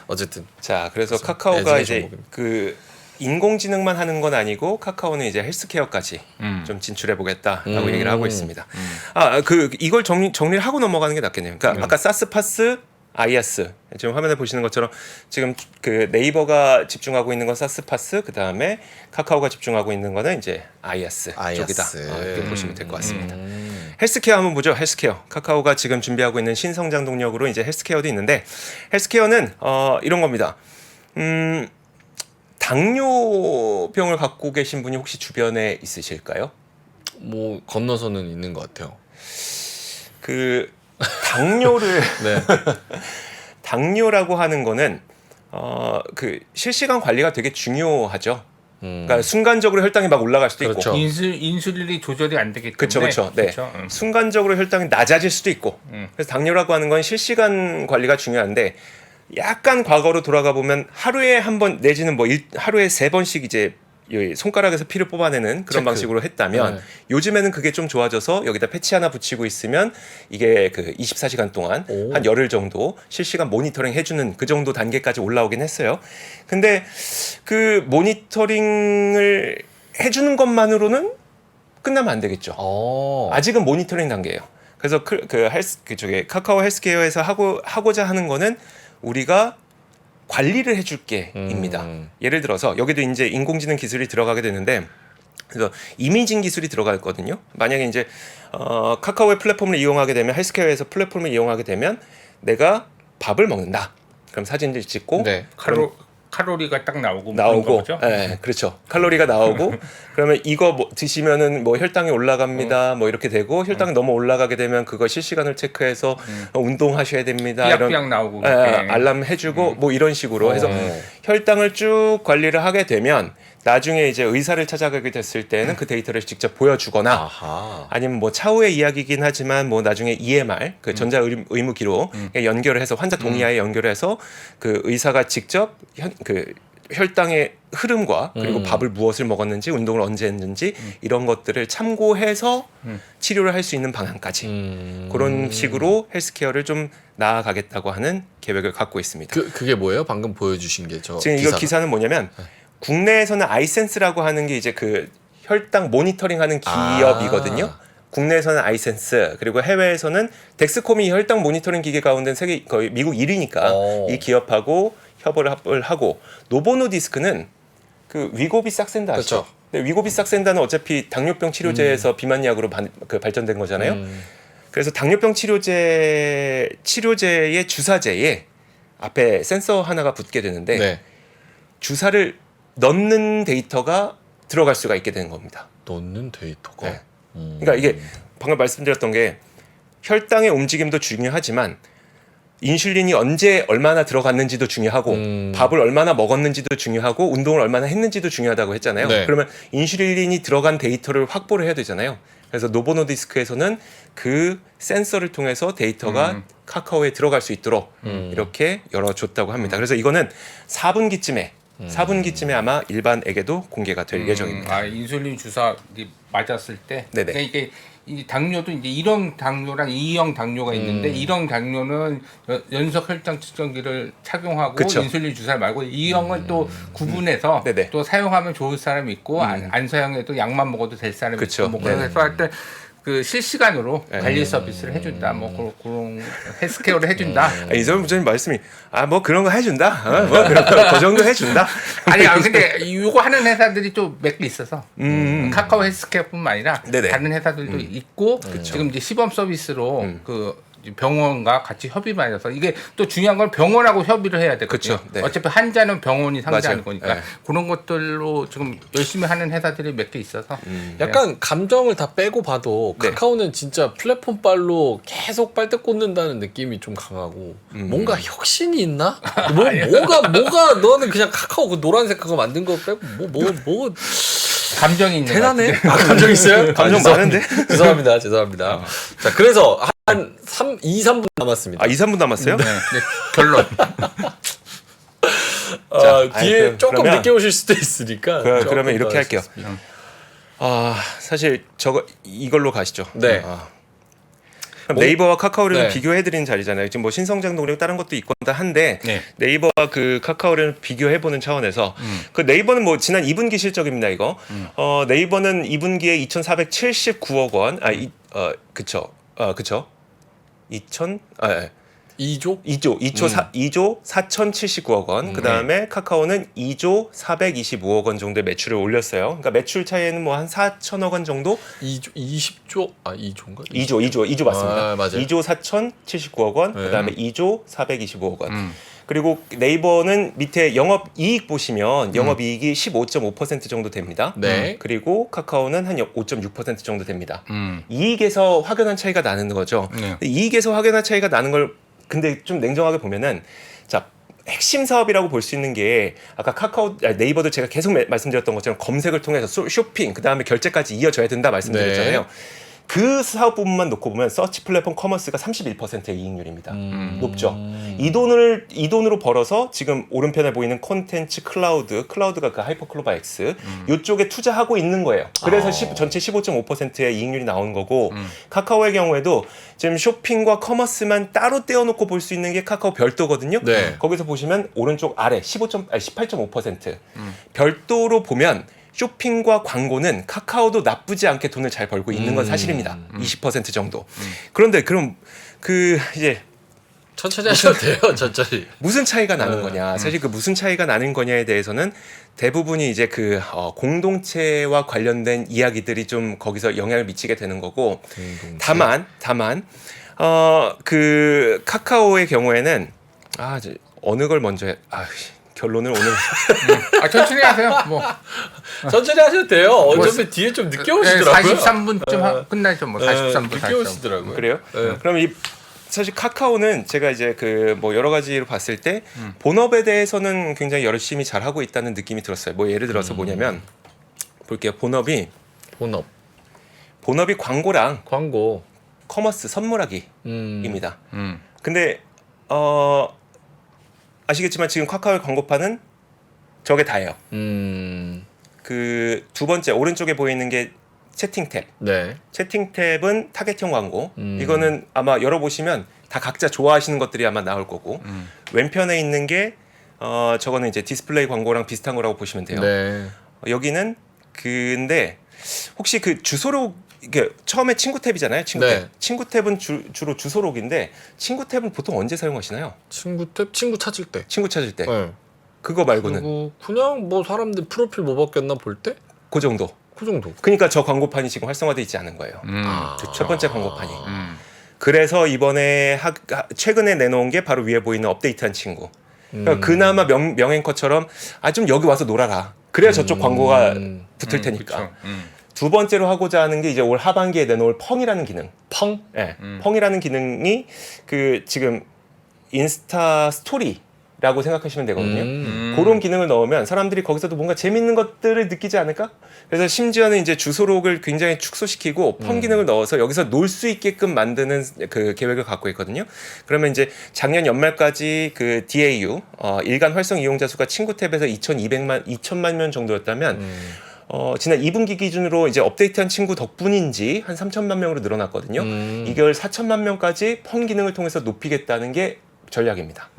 어쨌든 자, 그래서 카카오가 애증의 이제 종목입니다. 그 인공지능만 하는 건 아니고 카카오는 이제 헬스케어까지 좀 진출해 보겠다라고 얘기를 하고 있습니다. 이걸 정리를 하고 넘어가는 게 낫겠네요. 그러니까 아까 사스 파스 아이아스 지금 화면에 보시는 것처럼 지금 그 네이버가 집중하고 있는 건 사스 파스, 그 다음에 카카오가 집중하고 있는 거는 이제 아이아스 쪽이다. 이렇게 보시면 될 것 같습니다. 헬스케어 한번 보죠. 헬스케어. 카카오가 지금 준비하고 있는 신성장 동력으로 이제 헬스케어도 있는데 헬스케어는 이런 겁니다. 당뇨병을 갖고 계신 분이 혹시 주변에 있으실까요? 뭐 건너서는 있는 것 같아요. 그 당뇨를 네. 당뇨라고 하는 거는 그 실시간 관리가 되게 중요하죠. 그러니까 순간적으로 혈당이 막 올라갈 수도 그렇죠. 있고, 인슐린이 조절이 안 되기 때문에 그렇죠. 네. 순간적으로 혈당이 낮아질 수도 있고, 그래서 당뇨라고 하는 건 실시간 관리가 중요한데 약간 과거로 돌아가 보면 하루에 한 번 내지는 뭐 하루에 3번씩 이제 이 손가락에서 피를 뽑아내는 그런 체크. 방식으로 했다면 네. 요즘에는 그게 좀 좋아져서 여기다 패치 하나 붙이고 있으면 이게 그 24시간 동안 오. 한 열흘 정도 실시간 모니터링 해주는 그 정도 단계까지 올라오긴 했어요. 근데 그 모니터링을 해주는 것만으로는 끝나면 안 되겠죠. 아직은 모니터링 단계예요. 그래서 그쪽에 카카오 헬스케어에서 하고자 하는 거는 우리가 관리를 해줄게입니다. 예를 들어서 여기도 이제 인공지능 기술이 들어가게 되는데, 그래서 이미징 기술이 들어가거든요. 만약에 이제 카카오의 플랫폼을 이용하게 되면, 헬스케어에서 플랫폼을 이용하게 되면 내가 밥을 먹는다. 그럼 사진을 찍고 네. 칼로리가 딱 나오고 나오고, 거죠? 네, 그렇죠. 칼로리가 나오고, 그러면 이거 뭐 드시면은 뭐 혈당이 올라갑니다. 뭐 이렇게 되고, 혈당이 너무 올라가게 되면 그거 실시간을 체크해서 운동하셔야 됩니다. 삐약삐약 나오고 알람 해주고 뭐 이런 식으로 해서 혈당을 쭉 관리를 하게 되면 나중에 이제 의사를 찾아가게 됐을 때는 그 데이터를 직접 보여주거나, 아하. 아니면 뭐 차후의 이야기이긴 하지만 뭐 나중에 EMR 그 전자 의무 기록에 연결을 해서 환자 동의하에 연결을 해서 그 의사가 직접 그 혈당의 흐름과 그리고 밥을 무엇을 먹었는지, 운동을 언제 했는지 이런 것들을 참고해서 치료를 할 수 있는 방향까지 그런 식으로 헬스케어를 좀 나아가겠다고 하는 계획을 갖고 있습니다. 그게 뭐예요? 방금 보여주신 게 저 지금 이거 기사는 뭐냐면 국내에서는 아이센스라고 하는 게 이제 그 혈당 모니터링하는 기업이거든요. 국내에서는 아이센스, 그리고 해외에서는 덱스콤이 혈당 모니터링 기계 가운데 세계 거의 미국 1위니까 이 기업하고 협업을 하고, 노보노디스크는 그 위고비 싹센다 아시죠? 그렇죠. 근데 위고비 싹센다는 어차피 당뇨병 치료제에서 비만약으로 발전된 거잖아요. 그래서 당뇨병 치료제의 주사제에 앞에 센서 하나가 붙게 되는데 네. 주사를 넣는 데이터가 들어갈 수가 있게 되는 겁니다. 넣는 데이터가. 네. 그러니까 이게 방금 말씀드렸던 게 혈당의 움직임도 중요하지만 인슐린이 언제 얼마나 들어갔는지도 중요하고 밥을 얼마나 먹었는지도 중요하고 운동을 얼마나 했는지도 중요하다고 했잖아요. 네. 그러면 인슐린이 들어간 데이터를 확보를 해야 되잖아요. 그래서 노보노디스크에서는 그 센서를 통해서 데이터가 카카오에 들어갈 수 있도록 이렇게 열어줬다고 합니다. 그래서 이거는 4분기쯤에 아마 일반에게도 공개가 될 예정입니다. 인슐린 주사 맞았을 때, 네네. 그러니까 이게 이 당뇨도 이제 1형 당뇨랑 2형 당뇨가 있는데 1형 당뇨는 연속 혈당 측정기를 착용하고 그쵸. 인슐린 주사를 말고 2형은 또 구분해서 네네. 또 사용하면 좋을 사람이 있고 안 사용해도 약만 먹어도 될 사람이 그쵸. 있고 뭐 그래서 할때 그 실시간으로 네. 관리 서비스를 해준다, 뭐 그런 헬스케어를 해준다. 이성훈 부장님 말씀이 뭐 그런 거 해준다, 뭐 그런 거 그 정도 해준다. 아니 근데 이거 하는 회사들이 좀 몇 개 있어서 카카오 헬스케어뿐만 아니라 네네. 다른 회사들도 있고 지금 이제 시범 서비스로 그 병원과 같이 협의만 해서 이게 또 중요한 건 병원하고 협의를 해야 되거든요. 그쵸. 네. 어차피 환자는 병원이 상대하는 맞아요. 거니까 네. 그런 것들로 지금 열심히 하는 회사들이 몇 개 있어서 약간 감정을 다 빼고 봐도 네. 카카오는 진짜 플랫폼 빨로 계속 빨대 꽂는다는 느낌이 좀 강하고 뭔가 혁신이 있나? 뭐가 너는 그냥 카카오 그 노란색 그거 만든 거 빼고 뭐 감정이 있는 대단해? 것 같은데. 감정 있어요? 감정 많은데? 죄송합니다. 자, 그래서 한 2-3분 남았습니다. 2-3분 남았어요? 네, 결론. 뒤에 아니, 조금 그러면- 늦게 오실 수도 있으니까. 조금 그러면 더 이렇게 할게요. 하겠습니다. 사실 이걸로 가시죠. 네. 그럼 네이버와 카카오를 네. 비교해드리는 자리잖아요. 지금 뭐 신성장 동력 다른 것도 있건 한데 네. 네이버와 그 카카오를 비교해보는 차원에서 그 네이버는 뭐 지난 2분기 실적입니다. 이거 네이버는 2분기에 2,479억 원. 그쵸. 2조 4,079억 원. 그 다음에 카카오는 2조 425억 원 정도의 매출을 올렸어요. 그러니까 매출 차이에는 뭐 한 4천억 원 정도? 20조 2조인가? 2조 맞습니다. 맞아요. 2조 4,079억 원, 네. 그다음에 2조 425억 원. 그리고 네이버는 밑에 영업이익 보시면 영업이익이 15.5% 정도 됩니다. 네. 그리고 카카오는 한 5.6% 정도 됩니다. 음. 이익에서 확연한 차이가 나는 거죠. 네. 이익에서 확연한 차이가 나는 걸 근데 좀 냉정하게 보면은 자 핵심 사업이라고 볼 수 있는 게 아까 네이버도 제가 계속 말씀드렸던 것처럼 검색을 통해서 쇼핑 그다음에 결제까지 이어져야 된다 말씀드렸잖아요. 네. 그 사업 부분만 놓고 보면 서치 플랫폼 커머스가 31%의 이익률입니다. 높죠. 이 돈으로 벌어서 지금 오른편에 보이는 콘텐츠 클라우드가 그 하이퍼클로바 X 이쪽에 투자하고 있는 거예요. 그래서 전체 15.5%의 이익률이 나오는 거고 카카오의 경우에도 지금 쇼핑과 커머스만 따로 떼어놓고 볼 수 있는 게 카카오 별도거든요. 네. 거기서 보시면 오른쪽 아래 18.5% 별도로 보면 쇼핑과 광고는 카카오도 나쁘지 않게 돈을 잘 벌고 있는 건 사실입니다. 20% 정도. 그런데 그럼 이제 천천히 하셔도 돼요. 천천히. 무슨 차이가 나는 거냐? 사실 그 무슨 차이가 나는 거냐에 대해서는 대부분이 이제 공동체와 관련된 이야기들이 좀 거기서 영향을 미치게 되는 거고. 다만 그 카카오의 경우에는 어느 걸 먼저 결론을 오늘 천천히 하세요. 뭐 천천히 하셔도 돼요. 어차피 뒤에 좀 늦게 오시더라고요. 43분쯤 끝나죠. 뭐 43분. 늦게 오시더라고요. 그래요? 네. 그럼 사실 카카오는 제가 이제 뭐 여러 가지로 봤을 때 본업에 대해서는 굉장히 열심히 잘 하고 있다는 느낌이 들었어요. 뭐 예를 들어서 뭐냐면 볼게요. 본업이 광고랑 광고. 커머스 선물하기입니다. 음. 근데 아시겠지만 지금 카카오의 광고판은 저게 다예요. 그 두 번째 오른쪽에 보이는 게 채팅 탭. 네. 채팅 탭은 타겟형 광고. 이거는 아마 열어보시면 다 각자 좋아하시는 것들이 아마 나올 거고. 왼편에 있는 게 저거는 이제 디스플레이 광고랑 비슷한 거라고 보시면 돼요. 네. 여기는 근데 혹시 그 주소록 이게 처음에 친구 탭이잖아요. 친구 탭. 네. 친구 탭은 주로 주소록인데 친구 탭은 보통 언제 사용하시나요? 친구 탭 친구 찾을 때. 친구 찾을 때. 네. 그거 말고는 그리고 그냥 뭐 사람들 프로필 뭐 바뀌었나 볼 때? 그 정도. 그 정도. 그러니까 저 광고판이 지금 활성화되어 있지 않은 거예요. 첫 번째 광고판이. 그래서 이번에 최근에 내놓은 게 바로 위에 보이는 업데이트한 친구. 그러니까 그나마 명앵커처럼 좀 여기 와서 놀아라. 그래야 저쪽 광고가 붙을 테니까. 두 번째로 하고자 하는 게 이제 올 하반기에 내놓을 펑이라는 기능. 펑? 네. 펑이라는 기능이 지금 인스타 스토리라고 생각하시면 되거든요. 그런 기능을 넣으면 사람들이 거기서도 뭔가 재밌는 것들을 느끼지 않을까? 그래서 심지어는 이제 주소록을 굉장히 축소시키고 펑 기능을 넣어서 여기서 놀 수 있게끔 만드는 그 계획을 갖고 있거든요. 그러면 이제 작년 연말까지 그 DAU 일간 활성 이용자 수가 친구 탭에서 2,200만 2천만 명 정도였다면 지난 2분기 기준으로 이제 업데이트한 친구 덕분인지 한 3천만 명으로 늘어났거든요. 2개월 4천만 명까지 펌 기능을 통해서 높이겠다는 게 전략입니다.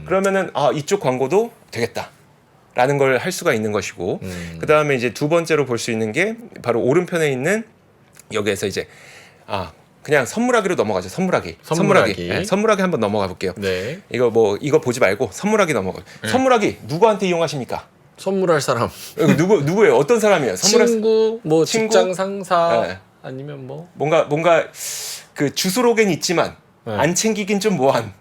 그러면은 이쪽 광고도 되겠다라는 걸 할 수가 있는 것이고, 그 다음에 이제 두 번째로 볼 수 있는 게 바로 오른편에 있는 여기에서 이제 그냥 선물하기로 넘어가죠. 선물하기. 네, 선물하기 한번 넘어가 볼게요. 네. 이거 보지 말고 선물하기 넘어가. 선물하기 누구한테 이용하십니까? 선물할 사람. 누구예요? 어떤 사람이에요? 친구, 뭐 친구? 직장 상사 네. 아니면 뭐 뭔가 그 주소록엔 있지만 네. 안 챙기긴 좀 뭐한.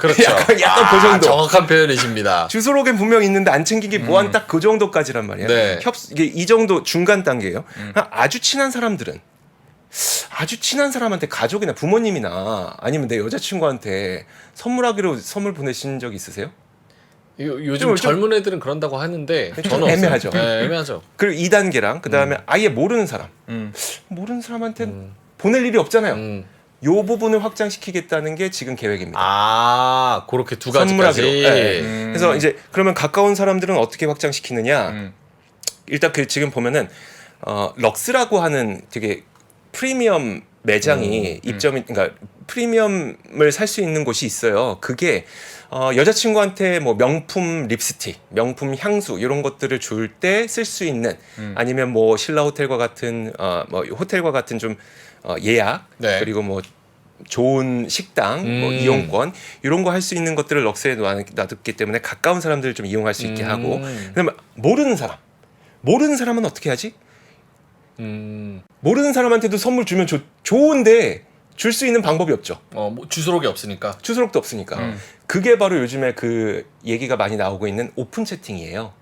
그렇죠. 약간 그 정도. 정확한 표현이십니다. 주소록엔 분명 있는데 안 챙기기 뭐한 딱 그 정도까지란 말이야. 네. 이게 이 정도 중간 단계예요. 아주 친한 사람들은 아주 친한 사람한테 가족이나 부모님이나 아니면 내 여자친구한테 선물하기로 선물 보내신 적 있으세요? 요즘 젊은 애들은 그런다고 하는데 좀 저는 애매하죠. 없어요. 네, 애매하죠. 그리고 2단계랑 그 다음에 아예 모르는 사람. 모르는 사람한테 보낼 일이 없잖아요. 요 부분을 확장시키겠다는 게 지금 계획입니다. 그렇게 두 가지까지. 선물하기로. 네. 그래서 이제 그러면 가까운 사람들은 어떻게 확장시키느냐? 일단 그 지금 보면은 럭스라고 하는 되게 프리미엄 매장이 그러니까 프리미엄을 살 수 있는 곳이 있어요. 그게 여자친구한테 뭐 명품 립스틱, 명품 향수 이런 것들을 줄 때 쓸 수 있는 아니면 뭐 신라 호텔과 같은 뭐 호텔과 같은 좀 예약 네. 그리고 뭐 좋은 식당, 뭐 이용권 이런 거 할 수 있는 것들을 럭스에 놔뒀기 때문에 가까운 사람들을 좀 이용할 수 있게 하고, 그다음에 모르는 사람은 어떻게 하지? 모르는 사람한테도 선물 주면 좋은데 줄 수 있는 방법이 없죠. 뭐 주소록이 없으니까. 주소록도 없으니까. 그게 바로 요즘에 그 얘기가 많이 나오고 있는 오픈 채팅이에요.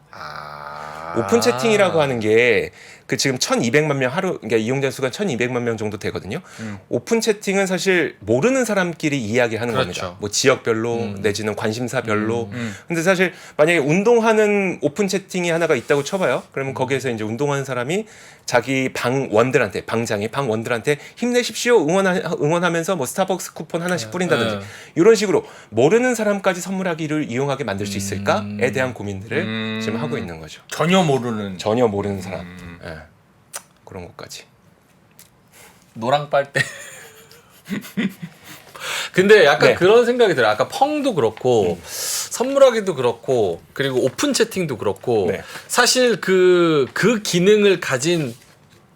오픈 채팅이라고 하는 게 그 지금 1,200만 명 그러니까 이용자 수가 1,200만 명 정도 되거든요. 오픈 채팅은 사실 모르는 사람끼리 이야기하는 그렇죠. 겁니다. 뭐 지역별로 내지는 관심사별로. 근데 사실 만약에 운동하는 오픈 채팅이 하나가 있다고 쳐봐요. 그러면 거기에서 이제 운동하는 사람이 자기 방원들한테 힘내십시오 응원하면서 뭐 스타벅스 쿠폰 하나씩 뿌린다든지 이런 식으로 모르는 사람까지 선물하기를 이용하게 만들 수 있을까에 대한 고민들을 지금 하고 있는 거죠. 전혀 모르는 사람. 예. 그런 것까지. 노랑 빨대. 근데 약간 네. 그런 생각이 들어요. 아까 펑도 그렇고 선물하기도 그렇고 그리고 오픈 채팅도 그렇고 네. 사실 그 기능을 가진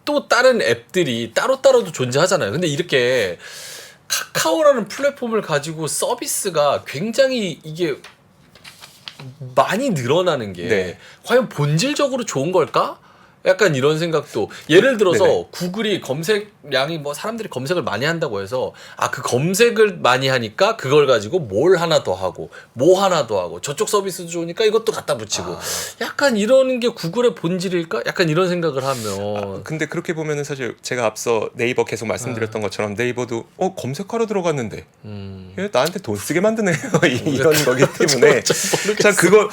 또 다른 앱들이 따로따로도 존재하잖아요. 근데 이렇게 카카오라는 플랫폼을 가지고 서비스가 굉장히 이게 많이 늘어나는 게 네. 과연 본질적으로 좋은 걸까? 약간 이런 생각도. 예를 들어서 네네. 구글이 검색량이 뭐 사람들이 검색을 많이 한다고 해서 그 검색을 많이 하니까 그걸 가지고 뭘 하나 더 하고 뭐 하나 더 하고 저쪽 서비스도 좋으니까 이것도 갖다 붙이고 약간 이러는 게 구글의 본질일까? 약간 이런 생각을 하면 근데 그렇게 보면은 사실 제가 앞서 네이버 계속 말씀드렸던 것처럼 네이버도 검색하러 들어갔는데 얘 나한테 돈 쓰게 만드네요. 이런 거기 때문에 자 그거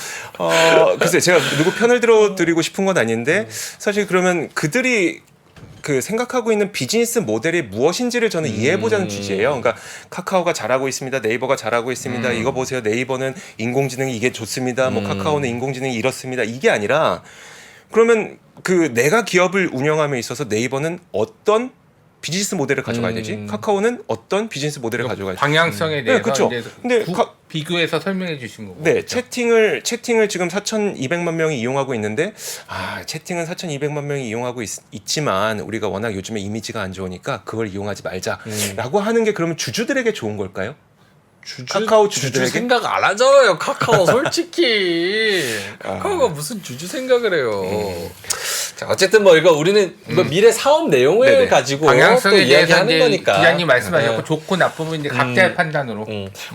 글쎄 제가 누구 편을 들어드리고 싶은 건 아닌데 사실 그러면 그들이 그 생각하고 있는 비즈니스 모델이 무엇인지를 저는 이해해보자는 취지예요. 그러니까 카카오가 잘하고 있습니다. 네이버가 잘하고 있습니다. 이거 보세요. 네이버는 인공지능이 이게 좋습니다. 뭐 카카오는 인공지능이 이렇습니다. 이게 아니라 그러면 그 내가 기업을 운영함에 있어서 네이버는 어떤 비즈니스 모델을 가져가야 되지? 카카오는 어떤 비즈니스 모델을 가져가야 되지? 방향성에 대해서 그렇죠. 이제 근데 비교해서 설명해 주신 거고. 네, 그렇죠? 채팅을 지금 4,200만 명이 이용하고 있는데 채팅은 4,200만 명이 이용하고 있지만 우리가 워낙 요즘에 이미지가 안 좋으니까 그걸 이용하지 말자라고 하는 게 그러면 주주들에게 좋은 걸까요? 카카오 주주들에게? 생각 안 하잖아요. 카카오 솔직히 카카오가 무슨 주주 생각을 해요. 자, 어쨌든 뭐 이거 우리는 뭐 미래 사업 내용을 네네. 가지고 또 방향성에 대해서 이야기하는 이제 거니까. 기자님 말씀하셨고 네. 좋고 나쁨은 이제 각자의 판단으로.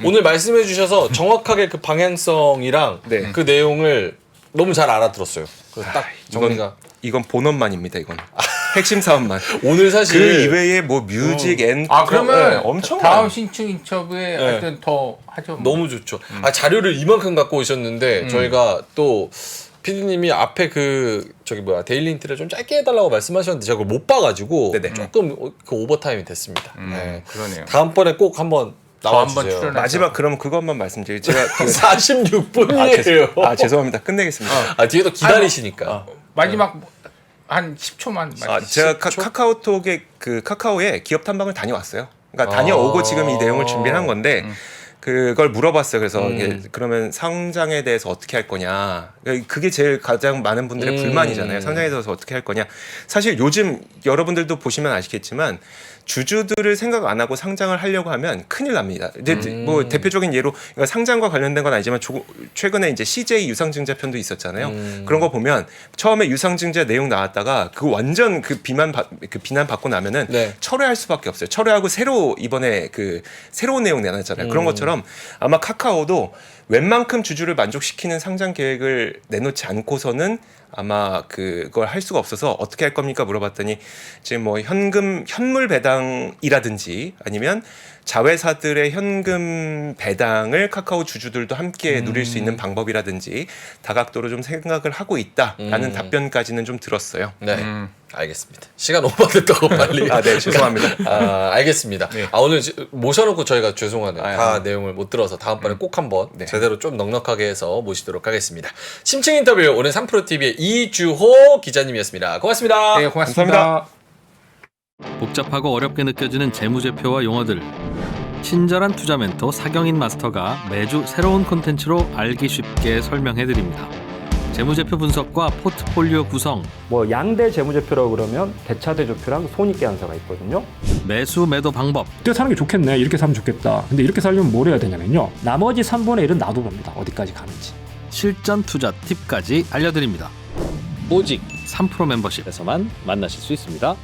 오늘 말씀해 주셔서 정확하게 그 방향성이랑 네. 그 내용을 너무 잘 알아들었어요. 그래서 딱 정리가. 이건 본업만입니다. 이건 핵심 사업만. 오늘 사실 그 이외에 뭐 뮤직 앤 그러면 엄청 다음 많아요. 신축 인터뷰에 하여튼 더 하죠. 뭐. 너무 좋죠. 자료를 이만큼 갖고 오셨는데 저희가 또 PD님이 앞에 데일리 힌트를 좀 짧게 해달라고 말씀하셨는데 제가 그걸 못 봐가지고 네네. 조금 그 오버타임이 됐습니다. 네. 그러네요. 다음번에 꼭 한번 나와주세요. 한번 출연하- 마지막 그럼 그것만 말씀드릴게요. 제가 46분이에요. 죄송합니다. 끝내겠습니다. 뒤에도 기다리시니까. 마지막 한 10초만 제가 카카오톡의 카카오에 기업 탐방을 다녀왔어요. 그러니까 다녀오고 지금 이 내용을 준비한 건데 그걸 물어봤어요. 그래서 이게 그러면 상장에 대해서 어떻게 할 거냐. 그게 제일 가장 많은 분들의 불만이잖아요. 상장에 대해서 어떻게 할 거냐. 사실 요즘 여러분들도 보시면 아시겠지만 주주들을 생각 안 하고 상장을 하려고 하면 큰일 납니다. 이제 뭐 대표적인 예로 상장과 관련된 건 아니지만 최근에 이제 CJ 유상증자편도 있었잖아요. 그런 거 보면 처음에 유상증자 내용 나왔다가 그 완전 그 비난 받고 나면은 네. 철회할 수밖에 없어요. 철회하고 새로 이번에 그 새로운 내용 내놨잖아요. 그런 것처럼 아마 카카오도 웬만큼 주주를 만족시키는 상장 계획을 내놓지 않고서는 아마 그걸 할 수가 없어서 어떻게 할 겁니까 물어봤더니 지금 뭐 현물 배당이라든지 아니면 자회사들의 현금 배당을 카카오 주주들도 함께 누릴 수 있는 방법이라든지 다각도로 좀 생각을 하고 있다라는 답변까지는 좀 들었어요. 네. 알겠습니다. 시간 오버됐다고 빨리. 네, 죄송합니다. 알겠습니다. 네. 오늘 모셔놓고 저희가 죄송하네요. 다 아. 내용을 못 들어서 다음번에 꼭 한번 제대로 좀 넉넉하게 해서 모시도록 하겠습니다. 심층 인터뷰 오늘 3프로TV의 이주호 기자님이었습니다. 고맙습니다. 네, 고맙습니다. 감사합니다. 복잡하고 어렵게 느껴지는 재무제표와 용어들. 친절한 투자 멘토 사경인 마스터가 매주 새로운 콘텐츠로 알기 쉽게 설명해드립니다. 재무제표 분석과 포트폴리오 구성, 뭐 양대 재무제표라고 그러면 대차대조표랑 손익계산서가 있거든요. 매수 매도 방법, 이때 사는 게 좋겠네. 이렇게 사면 좋겠다. 근데 이렇게 살려면 뭘 해야 되냐면요. 나머지 3분의 1은 놔둬봅니다. 어디까지 가는지. 실전 투자 팁까지 알려드립니다. 오직 3프로 멤버십에서만 만나실 수 있습니다.